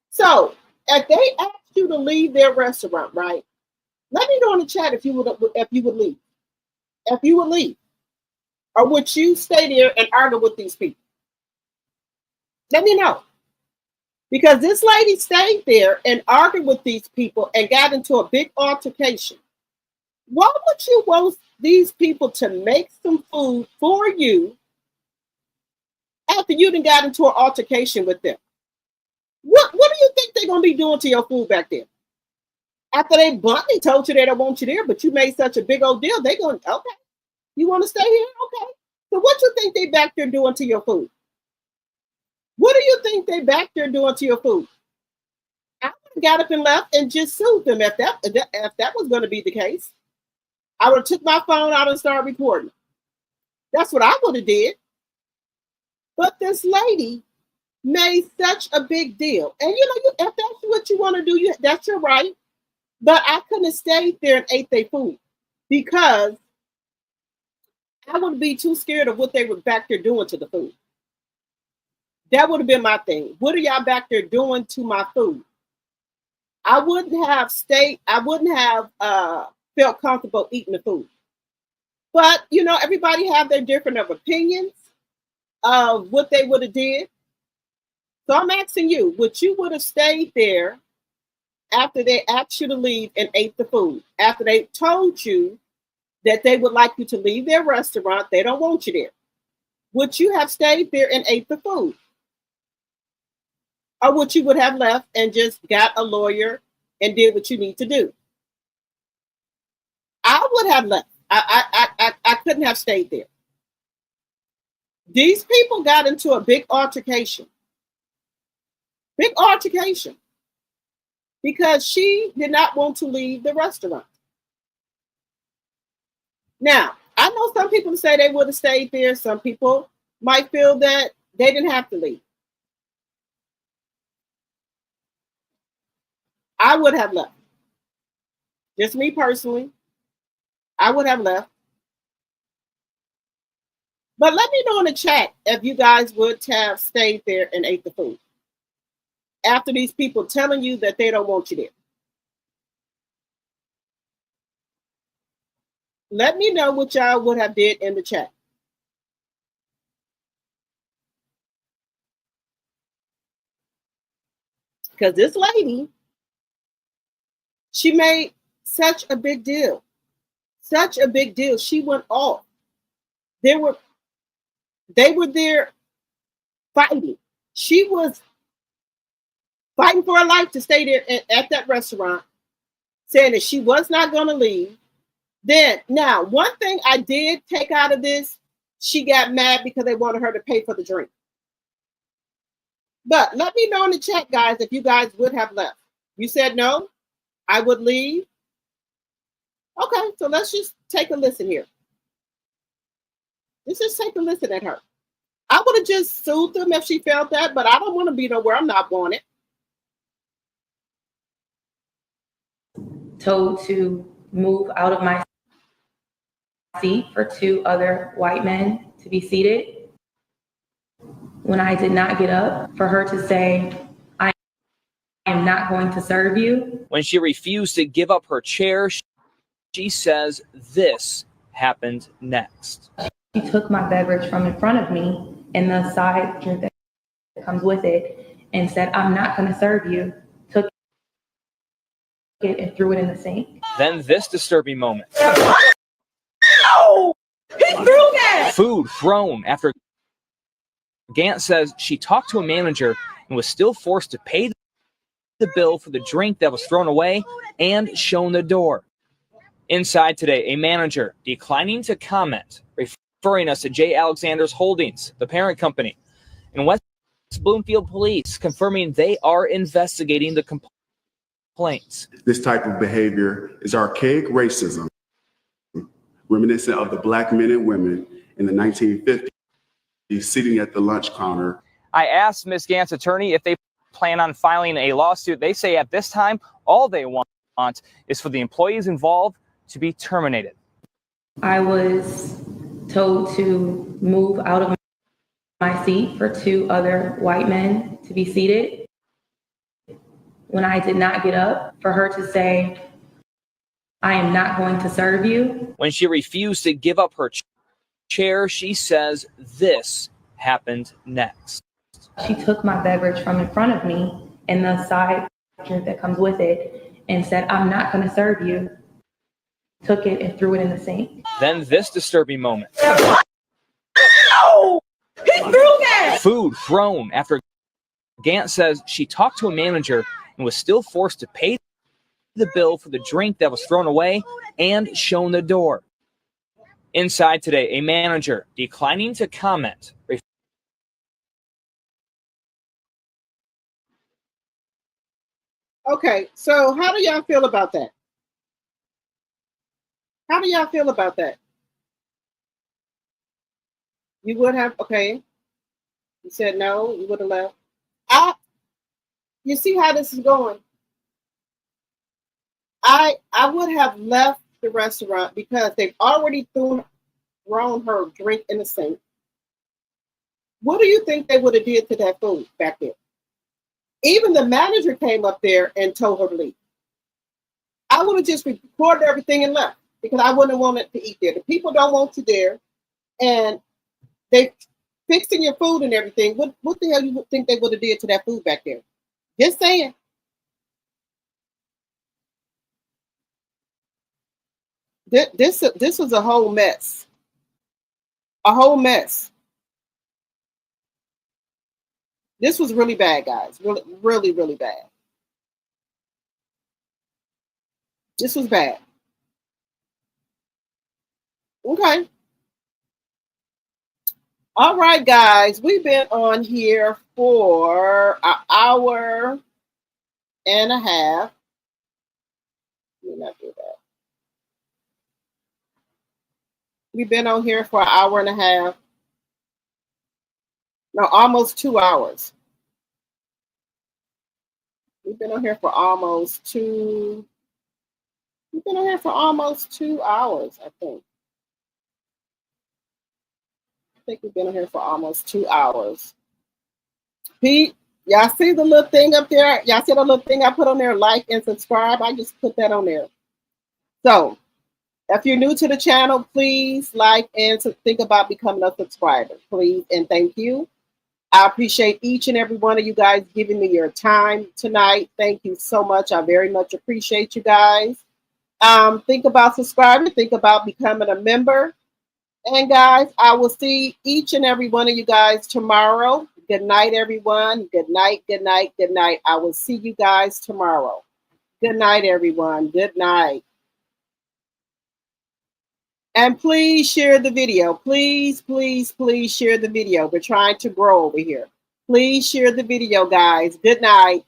So, if they ask you to leave their restaurant, right? Let me know in the chat if you would leave. If you would leave. Or would you stay there and argue with these people? Let me know. Because this lady stayed there and argued with these people and got into a big altercation. Why would you want these people to make some food for you after you done got into an altercation with them? What do you think they're going to be doing to your food back there? After they bluntly told you they don't want you there, but you made such a big old deal, they going, okay, you want to stay here? Okay. So what you think they back there doing to your food? What do you think they back there doing to your food? I would have got up and left and just sued them if that was going to be the case. I would have took my phone out and started recording. That's what I would have did. But this lady made such a big deal. And if that's what you want to do, that's your right. But I couldn't have stayed there and ate their food because I would be too scared of what they were back there doing to the food. That would have been my thing. What are y'all back there doing to my food? I wouldn't have felt comfortable eating the food. But, everybody have their different opinions of what they would have did. So I'm asking you, would you would have stayed there after they asked you to leave and ate the food? After they told you that they would like you to leave their restaurant, they don't want you there. Would you have stayed there and ate the food? Or would you would have left and just got a lawyer and did what you need to do? I would have left. I couldn't have stayed there. These people got into a big altercation. Because she did not want to leave the restaurant. Now, I know some people say they would have stayed there. Some people might feel that they didn't have to leave. I would have left. Just me personally. I would have left. But let me know in the chat if you guys would have stayed there and ate the food after these people telling you that they don't want you there. Let me know what y'all would have did in the chat. Because this lady, she made such a big deal. Such a big deal. She went off. They were there fighting. She was fighting for her life to stay there at that restaurant, saying that she was not going to leave. Then, now, one thing I did take out of this, she got mad because they wanted her to pay for the drink. But let me know in the chat, guys, if you guys would have left. You said no, I would leave. Okay, so let's just take a listen here. Let's just take a listen at her. I would have just sued them if she felt that, but I don't want to be nowhere I'm not wanted. Told to move out of my seat for two other white men to be seated. When I did not get up, for her to say, I am not going to serve you. When she refused to give up her chair, she says this happened next. She took my beverage from in front of me and the side drink that comes with it and said, I'm not going to serve you. Took it and threw it in the sink. Then this disturbing moment. No! He threw that! Food thrown after Gant says she talked to a manager and was still forced to pay the bill for the drink that was thrown away and shown the door. Inside today, a manager declining to comment, referring us to J. Alexander's Holdings, the parent company, and West Bloomfield Police confirming they are investigating the complaints. This type of behavior is archaic racism, reminiscent of the black men and women in the 1950s sitting at the lunch counter. I asked Ms. Gant's attorney if they plan on filing a lawsuit. They say at this time, all they want is for the employees involved to be terminated. I was told to move out of my seat for two other white men to be seated. When I did not get up, for her to say, I am not going to serve you. When she refused to give up her chair, she says this happened next. She took my beverage from in front of me and the side drink that comes with it and said, I'm not going to serve you. Took it and threw it in the sink. Then this disturbing moment. No! He threw that! Food thrown after Gant says she talked to a manager and was still forced to pay the bill for the drink that was thrown away and shown the door. Inside today, a manager declining to comment. Okay, so how do y'all feel about that? How do y'all feel about that? You would have, okay. You said no, you would have left. You see how this is going? I would have left the restaurant because they've already thrown her drink in the sink. What do you think they would have did to that food back there? Even the manager came up there and told her to leave. I would have just recorded everything and left because I wouldn't have wanted to eat there. The people don't want you there, and they fixing your food and everything. What the hell you would think they would have did to that food back there? Just saying. This was a whole mess. A whole mess. This was really bad, guys. Really, really, really bad. This was bad. Okay. All right, guys. We've been on here for an hour and a half. Let me not do that. We've been on here for an hour and a half. No, almost 2 hours. We've been on here for almost 2. We've been on here for almost 2 hours, I think. I think we've been on here for almost 2 hours. Pete, y'all see the little thing up there? Y'all see the little thing I put on there? Like and subscribe. I just put that on there. So, if you're new to the channel, please like and think about becoming a subscriber, please, and thank you. I appreciate each and every one of you guys giving me your time tonight. Thank you so much. I very much appreciate you guys. Think about subscribing. Think about becoming a member. And guys, I will see each and every one of you guys tomorrow. Good night, everyone. Good night, good night, good night. I will see you guys tomorrow. Good night, everyone. Good night. And please share the video. Please, please, please share the video. We're trying to grow over here. Please share the video, guys. Good night.